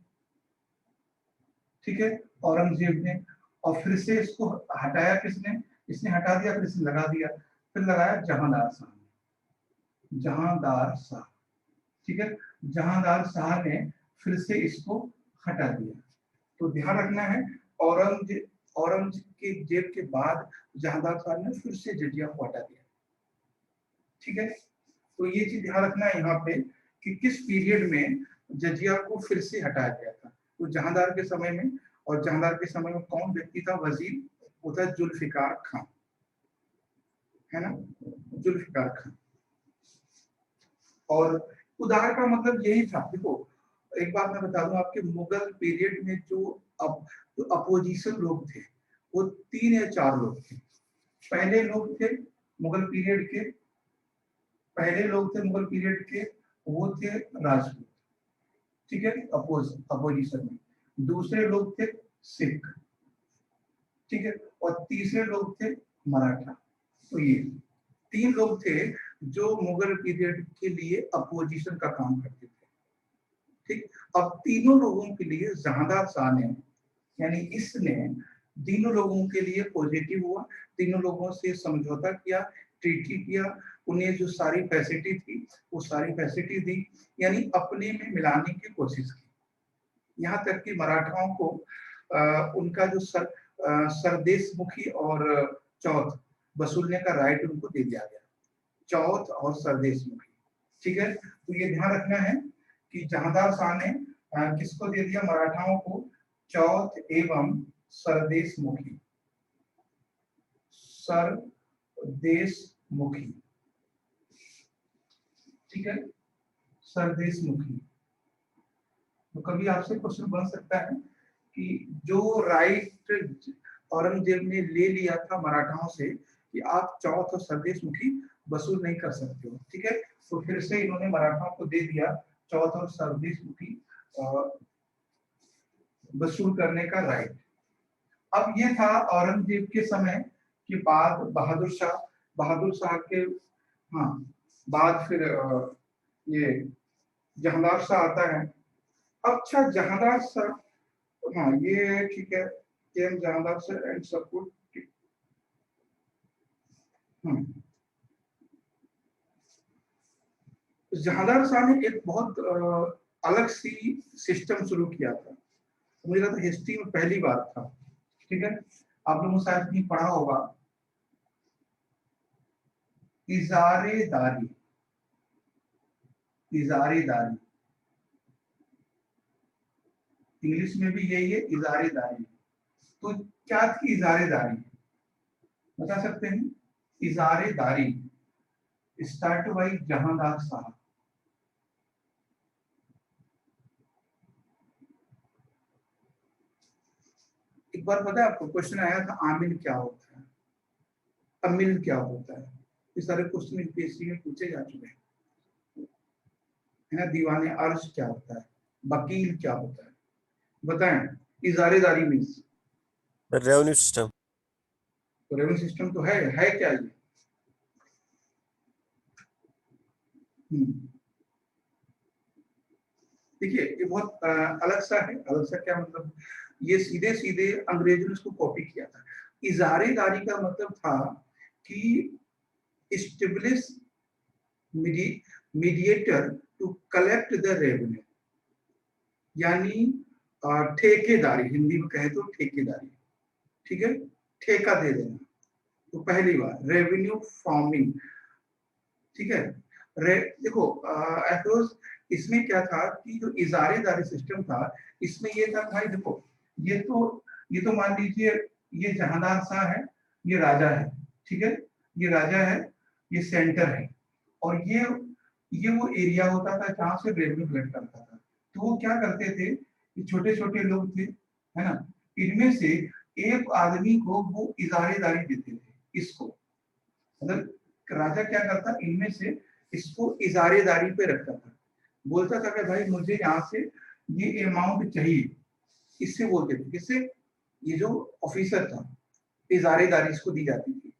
ठीक है, औरंगजेब ने। और फिर से इसको हटाया किसने? इसने हटा दिया, फिर इसने लगा दिया, फिर लगाया जहांदार शाह ने। जहांदार शाह, ठीक है, जहांदार शाह ने फिर से इसको हटा दिया। तो ध्यान रखना है, औरंगजेब के बाद जहांदार शाह ने फिर से जजिया को हटा दिया। ठीक है, तो ये चीज ध्यान रखना है यहाँ पे कि किस पीरियड में जजिया को फिर से हटाया गया था। तो जहांदार के समय में, और जहांदार के समय में कौन व्यक्ति था वजीर? वो था जुल्फिकार खान, है ना, जुल्फिकार खान। और उदार का मतलब यही था। देखो एक बात मैं बता दूं आपके, मुगल पीरियड में जो अपोजिशन लोग थे वो 3 या 4 लोग थे। पहले लोग थे मुगल पीरियड के, वो थे राजपूत, ठीक है, अपोजिशन में। दूसरे लोग थे सिख, ठीक है, और तीसरे लोग थे मराठा। तो ये 3 लोग थे जो मुगल पीरियड के लिए अपोजिशन का काम करते थे। ठीक, अब तीनों लोगों के लिए जहांदार शाह ने, यानी इसने तीनों लोगों के लिए पॉजिटिव हुआ, तीनों लोगों से समझौता किया, ट्रीटी किया, उन्हें जो सारी फैसिलिटी थी वो सारी फैसिलिटी दी, यानी अपने में मिलाने की कोशिश की। यहाँ तक कि मराठाओं को उनका जो सरदेशमुखी और चौथ वसूलने का राइट उनको दे दिया गया, चौथ और सरदेशमुखी। ठीक है, तो ये ध्यान रखना है कि जहांदार शाह ने किसको दे दिया? मराठाओं को चौथ एवं सरदेशमुखी, सरदेशमुखी, ठीक है, सरदेशमुखी। तो कभी आपसे क्वेश्चन बन सकता है कि जो राइट औरंगजेब ने ले लिया था मराठाओं से कि आप चौथ और सरदेशमुखी वसूल नहीं कर सकते हो, ठीक है, तो फिर से इन्होंने मराठाओं को दे दिया चौथ और सरदेशमुखी वसूल करने का राइट। अब ये था औरंगजेब के समय के बाद बहादुर शाह के, हाँ, बाद फिर ये जहांदार शाह आता है। अच्छा, जहांदार शाह, हाँ ये ठीक है, केम जहांदार शाह एंड सपोर्ट। जहांदार शाह ने एक बहुत अलग सी सिस्टम शुरू किया था, मुझे लगता है हिस्ट्री में पहली बार था। ठीक है, आप लोगों ने शायद नहीं पढ़ा होगा, इजारेदारी, इजारेदारी। इंग्लिश में भी यही है, इजारेदारी। तो क्या थी इजारेदारी, बता सकते हैं? इजारेदारी स्टार्ट बाई जहांदार साहब। एक बार पता है आपको क्वेश्चन आया था, आमिल क्या होता है, अमिल क्या होता है? ये सारे क्वेश्चन यूपीएससी में पूछे जा चुके हैं, है ना। दीवाने अर्ज क्या होता है, वकील क्या होता है, बताएं। इजारेदारी मीन्स रेवेन्यू सिस्टम। तो रेवेन्यू सिस्टम तो है क्या ये? देखिए ये बहुत अलग सा है। अलग सा क्या मतलब, ये सीधे सीधे अंग्रेजों ने इसको कॉपी किया था। इजारेदारी का मतलब था कि establish mediator to collect the revenue, यानी ठेकेदारी, हिंदी में कहे तो ठेकेदारी, ठीक है, ठेका दे देना। तो पहली बार रेवेन्यू फार्मिंग, ठीक है। देखो अफरोज, इसमें क्या था कि जो इजारेदारी सिस्टम था, इसमें ये था भाई देखो, ये तो मान लीजिए ये जहांदार शाह है, ये राजा है, ठीक है, ये राजा है, ये सेंटर है, और ये वो एरिया होता था जहां से रेवेन्यू कलेक्ट करता था। तो वो क्या करते थे, छोटे छोटे लोग थे, है ना, इनमें से एक आदमी को वो इजारेदारी देते थे इसको, मतलब राजा क्या करता, इनमें से इसको इजारेदारी पे रखता था। बोलता था कि भाई मुझे यहाँ से ये अमाउंट चाहिए, इससे बोलते थे, किससे? ये जो ऑफिसर था, इजारेदारी इसको दी जाती थी।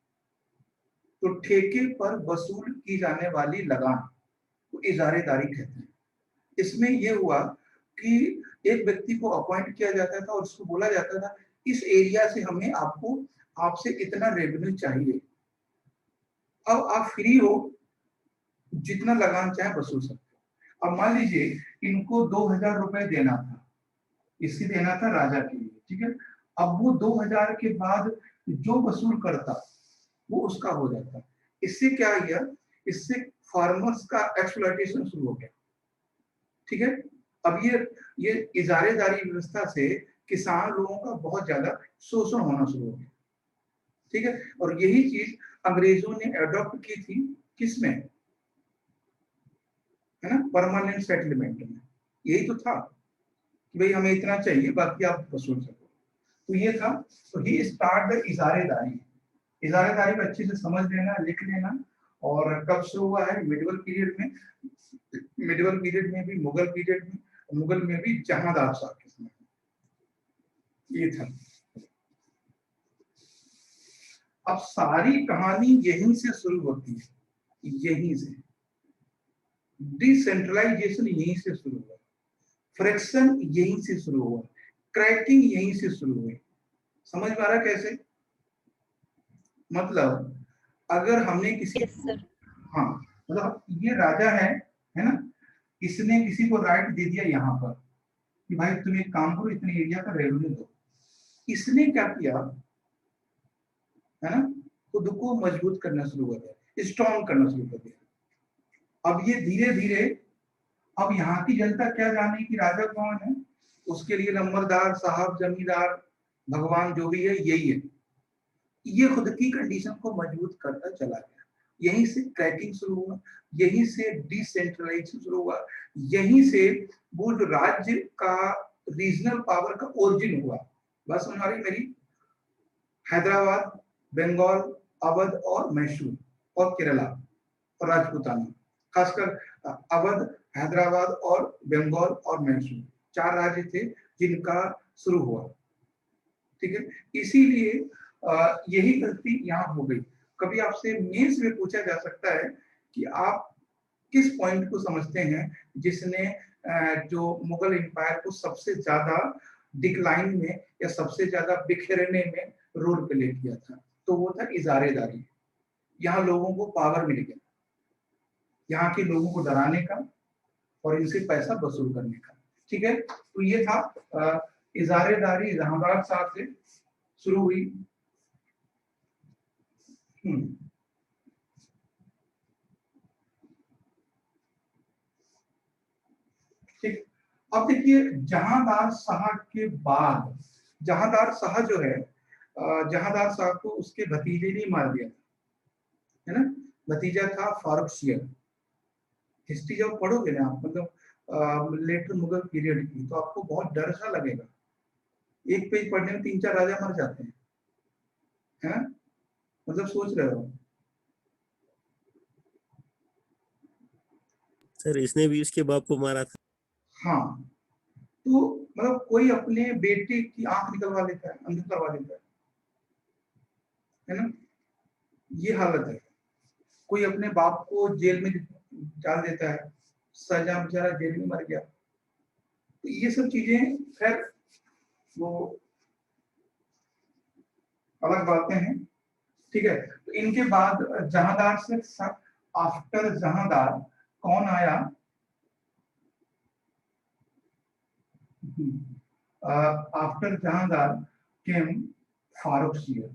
तो ठेके पर वसूल की जाने वाली लगान को इजारेदारी कहते हैं। इसमें ये हुआ कि एक व्यक्ति को अपॉइंट किया जाता था और उसको बोला जाता था इस एरिया से हमें आपसे इतना रेवेन्यू चाहिए, अब आप फ्री हो, जितना लगान चाहे वसूल सकते हो। अब मान लीजिए इनको 2000 रुपए देना था, इससे देना था राजा के लिए, ठीक है। अब वो 2000 के बाद जो वसूल करता वो उसका हो जाता। इससे क्या किया, इससे फार्मर्स का एक्सप्लॉयटेशन शुरू हो गया, ठीक है। अब ये इजारेदारी व्यवस्था से किसान लोगों का बहुत ज्यादा शोषण होना शुरू हो गया, ठीक है। और यही चीज अंग्रेजों ने अडॉप्ट की थी, किसमें, है ना, परमानेंट सेटलमेंट में। यही तो था कि भाई हमें इतना चाहिए, बाकी आप वसूल सको। तो ये था। तो ही स्टार्ट द इजारेदारी। इजारेदारी को अच्छे से समझ लेना, लिख लेना। और कब शुरू हुआ है? मिडिवल पीरियड में। मिडिवल पीरियड में भी, मुगल पीरियड में, मुगल में भी जहांदार शाह के समय ये था। अब सारी कहानी यहीं से शुरू होती है, यहीं से डिसेंट्रलाइजेशन यहीं से शुरू हुआ, फ्रैक्शन यहीं से शुरू हुआ, क्रैकिंग यहीं से शुरू हुई। समझ में आ रहा कैसे? मतलब अगर हमने किसी यस सर। हाँ, मतलब ये राजा है ना, इसने किसी को राइट दे दिया यहाँ पर कि भाई तुम एक काम करो, इतने एरिया का रेवेन्यू दो। इसने क्या किया, है ना, खुद को मजबूत करना शुरू कर दिया, स्ट्रॉन्ग करना शुरू कर दिया। अब ये धीरे धीरे, अब यहाँ की जनता क्या जाने कि राजा कौन है, उसके लिए नंबरदार साहब, जमींदार, भगवान जो भी है यही है। ये खुद की कंडीशन को मजबूत करता चला गया। यहीं से क्रैकिंग शुरू हुआ, यहीं से डिसेंट्रलाइजेशन शुरू हुआ, यहीं से वो जो राज्य का रीजनल पावर का ओरिजिन हुआ। बस समझ आ रही मेरी? हैदराबाद, बंगाल, अवध और मैसूर और केरला और राजपूताना, खासकर अवध, हैदराबाद और बंगाल और मैसूर, 4 राज्य थे जिनका शुरू हुआ, ठीक है। इसीलिए यही गलती यहाँ हो गई। कभी आपसे मेंस में पूछा जा सकता है कि आप किस पॉइंट को समझते हैं जिसने जो मुगल एम्पायर को सबसे ज्यादा डिक्लाइन में या सबसे ज्यादा बिखरने में रोल प्ले किया था? तो वो था इजारेदारी। यहाँ लोगों को पावर मिल गया, यहाँ के लोगों को डराने का और इनसे पैसा वसूल करने का, ठीक है। तो ये था इजारेदारी जहांदार साहब से शुरू हुई। ठीक। अब देखिए जहांदार शाह के बाद, जहांदार शाह जो है, जहांदार शाह को उसके भतीजे ने मार दिया था, है ना। भतीजा था फारूक शेर। हिस्ट्री जब पढ़ोगे ना आप, मतलब लेटर मुगल पीरियड की, तो आपको बहुत डर सा लगेगा। एक पेज पढ़ने में 3-4 राजा मर जाते हैं, है ना। मतलब सोच रहे हो। सर इसने भी उसके बाप को मारा था। हाँ, तो मतलब कोई अपने बेटे की आंख निकलवा लेता है, अंधा करवा देता है ना। ये हालत है। कोई अपने बाप को जेल में डाल देता है, सजा, बेचारा जेल में मर गया। तो ये सब चीजें खैर वो अलग बातें हैं, ठीक है। तो इनके बाद जहांदार से आफ्टर जहांदार कौन आया? आफ्टर जहांदार केम फारूक शेर।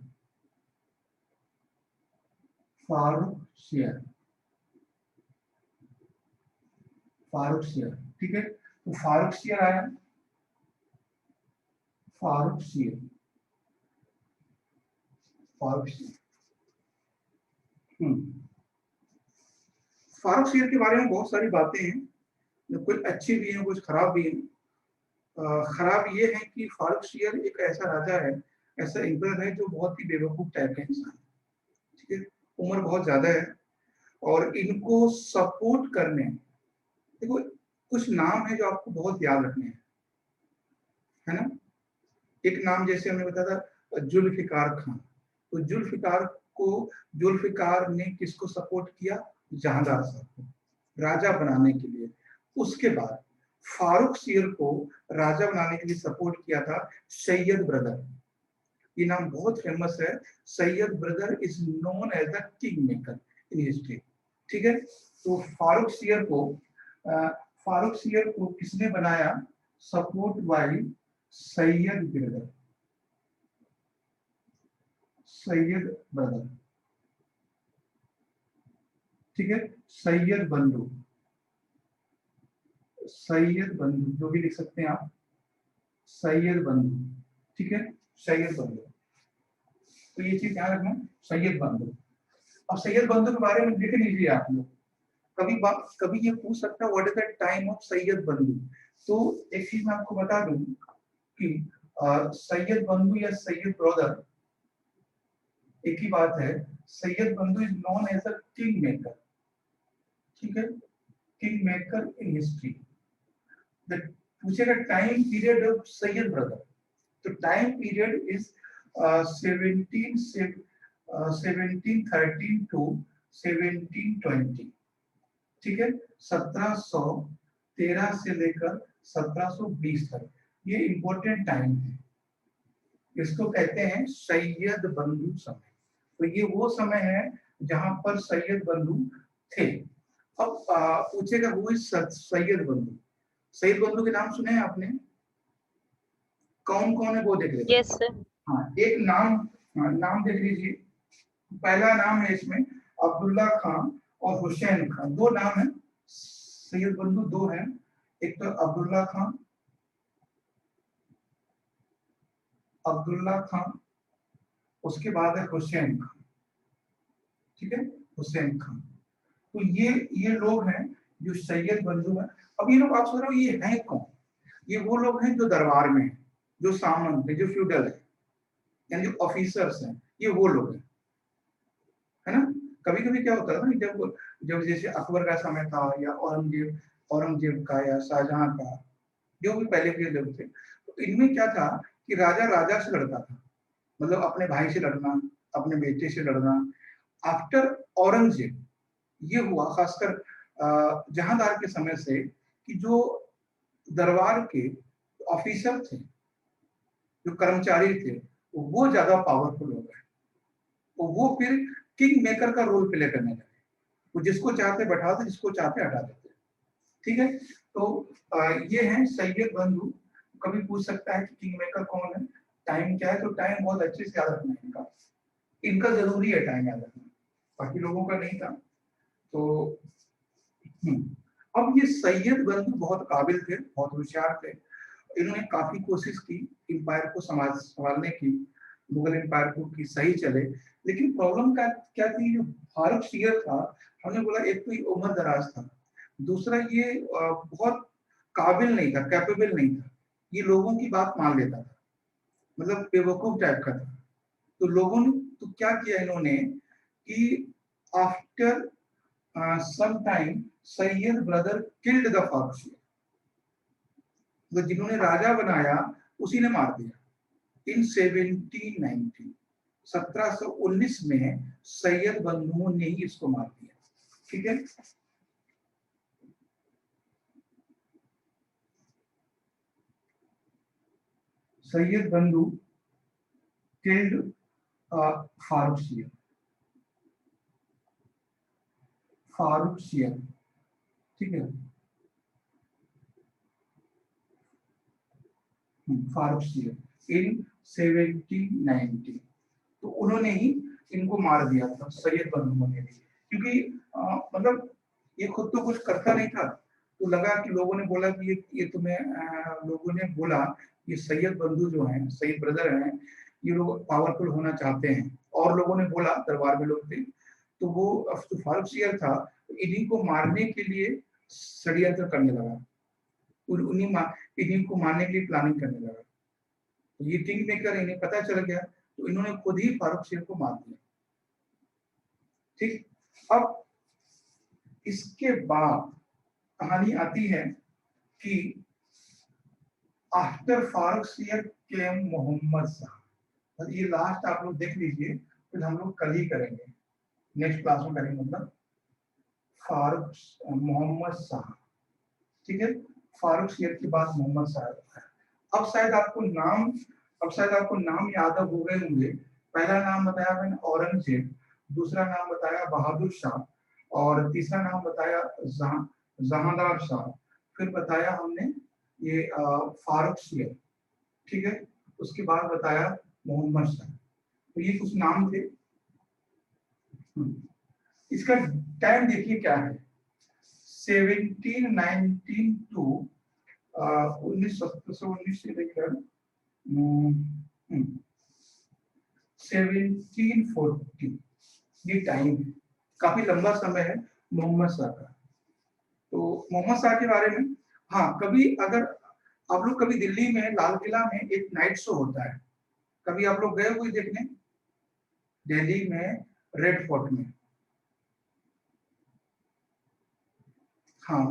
फारूक शेर, फारूक शेर, ठीक है। तो फारूक शेर आया, फारूक शेर, फारूक शेर। फारूक शेर के बारे में बहुत सारी बातें हैं, कुछ अच्छी भी हैं, कुछ खराब भी हैं। खराब ये है कि फारूक शेर एक ऐसा राजा है, ऐसा एम्परर है जो बहुत ही बेवकूफ टाइप का इंसान है, ठीक है। उम्र बहुत ज्यादा है और इनको सपोर्ट करने, देखो कुछ नाम है जो आपको बहुत याद रखने हैं, है ना। एक नाम जैसे हमने बताया था जुल्फिकार खान। तो जुल्फिकार को, जुल्फिकार ने किसको सपोर्ट किया? जहांदार साहब को राजा बनाने के लिए। उसके बाद फारूक शेर को राजा बनाने के लिए सपोर्ट किया था सैयद ब्रदर। ये नाम बहुत फेमस है। Sayyid brother is known as the king maker in history, ठीक है। तो फारूक शेर को किसने बनाया? Support by Sayyid brother, Sayyid brother, ठीक है। सैयद बंधु, सैयद बंधु जो भी लिख सकते हैं आप, सैयद बंधु, ठीक है। सैयद बंधु, तो ये चीज ध्यान रखना, सैयद बंधु। अब सैयद बंधु के बारे में देख लीजिए आप लोग, कभी ये पूछ सकता है what is the time of Syed बंधु। तो एक चीज मैं आपको बता दूं कि सैयद बंधु या सैयद ब्रदर एक ही बात है। सैयद बंधु is known as a king maker, ठीक है, किंग मेकर इन हिस्ट्री। पूछेगा time period of Sayyid brother, तो टाइम पीरियड इज 1713 टू 1720, ठीक है। 1713 से लेकर 1720 तक ये इंपॉर्टेंट टाइम है। इसको कहते हैं सैयद बंधु समय। तो ये वो समय है जहां पर सैयद बंधु थे। अब पूछेगा वो सैयद बंधु। सैयद बंधु के नाम सुने हैं आपने? कौन कौन है वो देख लेते हैं। Yes sir. हाँ, एक नाम, नाम देख लीजिए। पहला नाम है इसमें अब्दुल्ला खान और हुसैन खान, दो नाम है। सैयद बंधु दो हैं, एक तो अब्दुल्ला खान, अब्दुल्ला खान, उसके बाद है हुसैन खान, ठीक है, हुसैन खान। तो ये लोग हैं जो सैयद बंधु हैं। अब ये लोग आप सोच रहे हो ये हैं कौन? ये वो लोग हैं जो दरबार में हैं, जो सामंत है, जो फ्यूडल है, यानी जो ऑफिसर्स हैं, ये वो लोग हैं, है ना। कभी कभी क्या होता है ना, जब जब जैसे अकबर का समय था या औरंगजेब का या शाहजहां का, जो भी पहले के लोग थे, तो इनमें क्या था कि राजा राजा से लड़ता था, मतलब अपने भाई से लड़ना, अपने बेटे से लड़ना। आफ्टर औरंगजेब ये हुआ, खासकर जहांदार के समय से, कि जो दरबार के ऑफिसर थे, जो कर्मचारी थे, वो ज्यादा पावरफुल हो गए। तो वो फिर किंग मेकर का रोल प्ले करने लगे। वो जिसको चाहते बैठाते, जिसको चाहते हटा देते, ठीक है। तो ये हैं सैयद बंधु। कभी पूछ सकता है कि किंग मेकर कौन है, टाइम क्या है, तो टाइम बहुत अच्छे से याद रखना है इनका। इनका जरूरी है टाइम याद रखना, बाकी लोगों का नहीं था। तो अब ये सैयद बंधु बहुत काबिल थे, बहुत होशियार थे। इन्होंने काफी कोशिश की एम्पायर को संभालने की, मुगल एम्पायर को कि सही चले। लेकिन प्रॉब्लम क्या थी, जो फारूक सियर था, हमने बोला एक तो ये उम्र दराज था, दूसरा ये बहुत काबिल नहीं था, कैपेबल नहीं था। ये लोगों की बात मान लेता था, मतलब बेवकूफ टाइप का था। तो लोगों ने तो क्या किया इन्होंने कि after some time Sayyid brother killed the Farrukhsiyar, तो जिन्होंने राजा बनाया उसी ने मार दिया इन 1719। 1719 में सैयद बंधुओं ने ही इसको मार दिया। ठीक है, सैयद बंधु killed Farrukhsiyar, Farrukhsiyar. ठीक है, फारूक सियर इन 1790। तो उन्होंने ही इनको मार दिया था, सैयद बंधुओं ने भी, क्योंकि मतलब ये खुद तो कुछ करता नहीं था। तो लगा कि लोगों ने बोला कि ये तुम्हें लोगों ने बोला ये सैयद बंधु जो हैं, सैयद ब्रदर हैं, ये लोग पावरफुल होना चाहते हैं। और लोगों ने बोला, दरबार में लोग थे, तो वो जो फारूक सियर था इन्हीं को मारने के लिए षड्यंत्र करने लगा, इन्हीं को मारने के लिए प्लानिंग करने लगा। तो ये किंग मेकर इन्हें पता चल गया, तो इन्होंने खुद ही फारूक सियर को मार दिया। ठीक, अब इसके बाद कहानी आती है कि आफ्टर फारूक सियर केम मोहम्मद शाह। ये लास्ट आप लोग देख लीजिए, फिर हम लोग कल ही करेंगे, नेक्स्ट क्लास में करेंगे, मतलब फारूक मोहम्मद शाह। ठीक है, फारूक सियर के बाद मोहम्मद शाह। अब शायद आपको नाम याद हो गए होंगे। पहला नाम बताया मैंने औरंगजेब, दूसरा नाम बताया बहादुर शाह, और तीसरा नाम बताया जहांदार शाह, फिर बताया हमने ये फारूक सियर। ठीक है, उसके बाद बताया मोहम्मद शाह। तो ये कुछ नाम थे। इसका टाइम देखिए क्या है, 1719 टू 19 से लेकर 1740, ये टाइम है, काफी लंबा समय है मोहम्मद शाह का। तो मोहम्मद शाह के बारे में, हाँ, कभी अगर आप लोग कभी दिल्ली में लाल किला में एक नाइट शो होता है, कभी आप लोग गए कोई देखने? दिल्ली में रेड फोर्ट में, हाँ,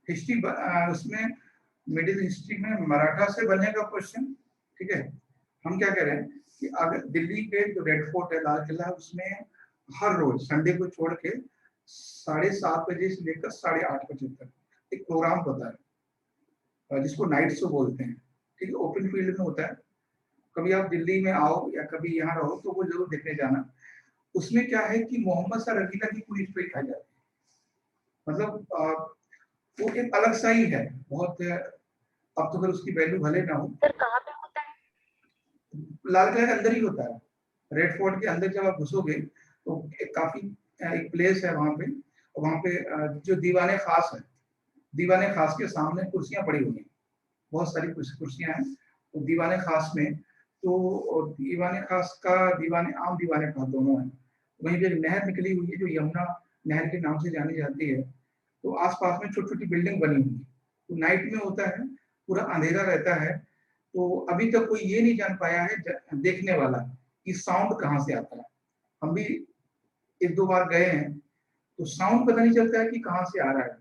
हिस्ट्री उसमें मिडिल हिस्ट्री में मराठा से बनेगा क्वेश्चन। ठीक है, हम क्या कह रहे हैं कि अगर दिल्ली के जो रेड फोर्ट है, लाल किला, उसमें हर रोज संडे को छोड़ के 7:30 बजे से लेकर 8:30 बजे तक एक प्रोग्राम होता है, जिसको नाइट शो बोलते हैं। ठीक है, ओपन फील्ड में होता है। कभी आप दिल्ली में आओ या कभी यहाँ रहो तो वो जरूर देखने जाना। उसमें क्या है कि मोहम्मद शाह रंगीला की पूरी स्टोरी दिखाई जाती है, मतलब वो एक अलग सा ही है बहुत। अब तो फिर उसकी वैल्यू भले ना हो। सर कहाँ पे होता है? लाल किला के अंदर ही होता है, रेड फोर्ट के अंदर। जब आप घुसोगे तो एक प्लेस है वहां पे, और वहां पे जो दीवाने खास है, दीवाने खास के सामने कुर्सियां पड़ी हुई हैं, बहुत सारी कुर्सियां हैं। तो दीवाने खास में, तो दीवाने खास का दीवाने आम दीवाने खास दोनों हैं। वहीं पे एक नहर निकली हुई है जो यमुना नहर के नाम से जानी जाती है। तो आसपास में छोटी छोटी बिल्डिंग बनी हुई है। तो नाइट में होता है, पूरा अंधेरा रहता है। तो अभी तक कोई ये नहीं जान पाया है देखने वाला कि साउंड कहाँ से आता है। हम भी 1-2 बार गए हैं, तो साउंड पता नहीं चलता है कि कहाँ से आ रहा है।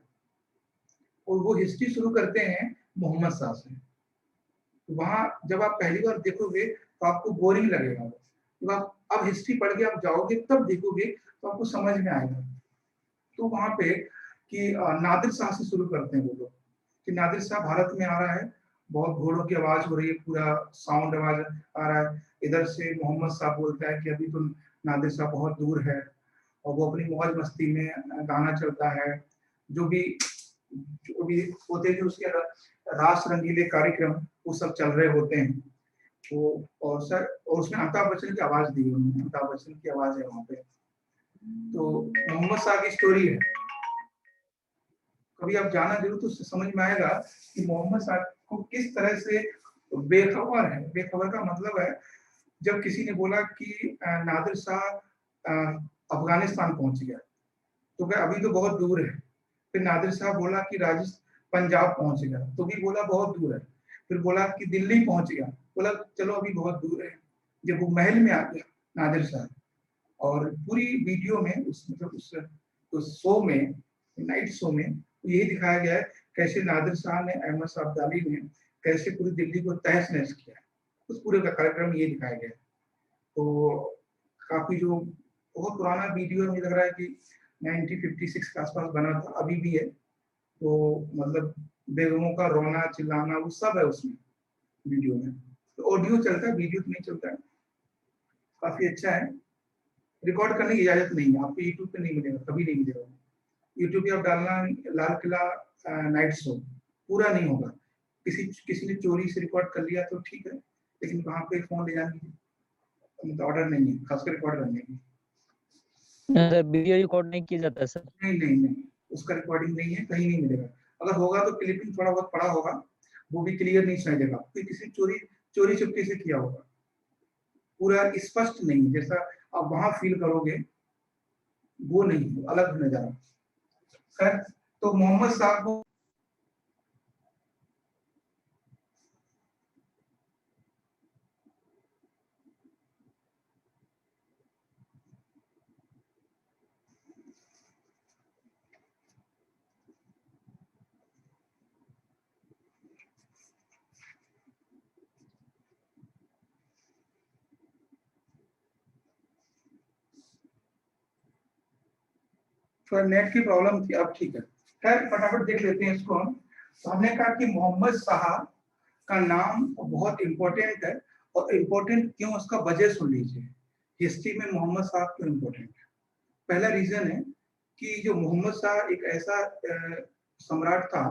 और वो हिस्ट्री शुरू करते हैं मोहम्मद शाह से। तो वहां जब आप पहली बार देखोगे तो आपको बोरिंग लगेगा। जब आप अब हिस्ट्री पढ़ के आप जाओगे तब देखोगे तो आपको समझ में आएगा। तो वहां पे कि नादिर शाह से शुरू करते हैं वो लोग, कि नादिर शाह भारत में आ रहा है, बहुत घोड़ों की आवाज हो रही है, पूरा साउंड आवाज आ रहा है। इधर से मोहम्मद शाह बोलता है कि अभी तो नादिर शाह बहुत दूर है, और वो अपनी मौज मस्ती में गाना चलता है। जो भी होते हैं, जो उसके रास रंगीले कार्यक्रम वो सब चल रहे होते हैं। तो और उसमें अमिताभ बच्चन की आवाज दी उन्होंने, अमिताभ बच्चन की आवाज है वहां पे। तो मोहम्मद शाह की स्टोरी है। कभी आप जाना जरूर तो उससे समझ में आएगा कि मोहम्मद शाह को किस तरह से बेखबर है। बेखबर का मतलब है जब किसी ने बोला कि नादिर शाह अफगानिस्तान पहुंच गया तो क्या अभी तो बहुत दूर है। फिर नादिर शाह बोला कि राजस्थान पंजाब पहुंच गया तो भी बोला बहुत दूर है। फिर बोला कि दिल्ली पहुंच गया, बोला चलो अभी बहुत दूर है। जब वो महल में आ गया नादिर शाह, और पूरी वीडियो में उस मतलब उस शो में, नाइट शो में यही दिखाया गया है कैसे नादिर शाह ने, अहमद शाह अब्दाली ने कैसे पूरी दिल्ली को तहस नहस किया। उस पूरे का कार्यक्रम ये दिखाया गया। तो काफी जो बहुत पुराना वीडियो मुझे लग रहा है कि 1956 के आसपास बना था, अभी भी है। तो मतलब बेगमों का रोना चिल्लाना वो सब है उसमें वीडियो में। तो ऑडियो चलता है, वीडियो तो नहीं चलता है। काफी अच्छा है। रिकॉर्ड करने की इजाजत नहीं है, आपको यूट्यूब पे नहीं मिलेगा, कभी नहीं मिलेगा। यूट्यूब पे आप डालना लाल किला नाइट शो, पूरा नहीं होगा। किसी ने चोरी से रिकॉर्ड कर लिया तो ठीक है, लेकिन वहां पे फोन ले जाने की मतलब ऑर्डर नहीं है, खासकर रिकॉर्ड करने की। सर वीडियो रिकॉर्ड नहीं किया जाता है सर? नहीं नहीं नहीं, उसका रिकॉर्डिंग नहीं है, कहीं नहीं मिलेगा। अगर होगा तो क्लिपिंग थोड़ा बहुत पड़ा होगा, वो भी क्लियर नहीं सुनाई देगा, कोई किसी चोरी चुपके से किया होगा। पूरा स्पष्ट नहीं, जैसा आप वहां फील करोगे वो नहीं, अलग नजारा। खैर, तो मोहम्मद साहब को थोड़ा नेट की प्रॉब्लम थी, अब ठीक है। खैर फटाफट देख लेते हैं इसको हम। तो हमने कहा कि मोहम्मद शाह का नाम बहुत इंपॉर्टेंट है, और इंपॉर्टेंट क्यों उसका वजह सुन लीजिए। हिस्ट्री में मोहम्मद शाह क्यों इंपॉर्टेंट है। पहला रीजन है कि जो मोहम्मद शाह एक ऐसा सम्राट था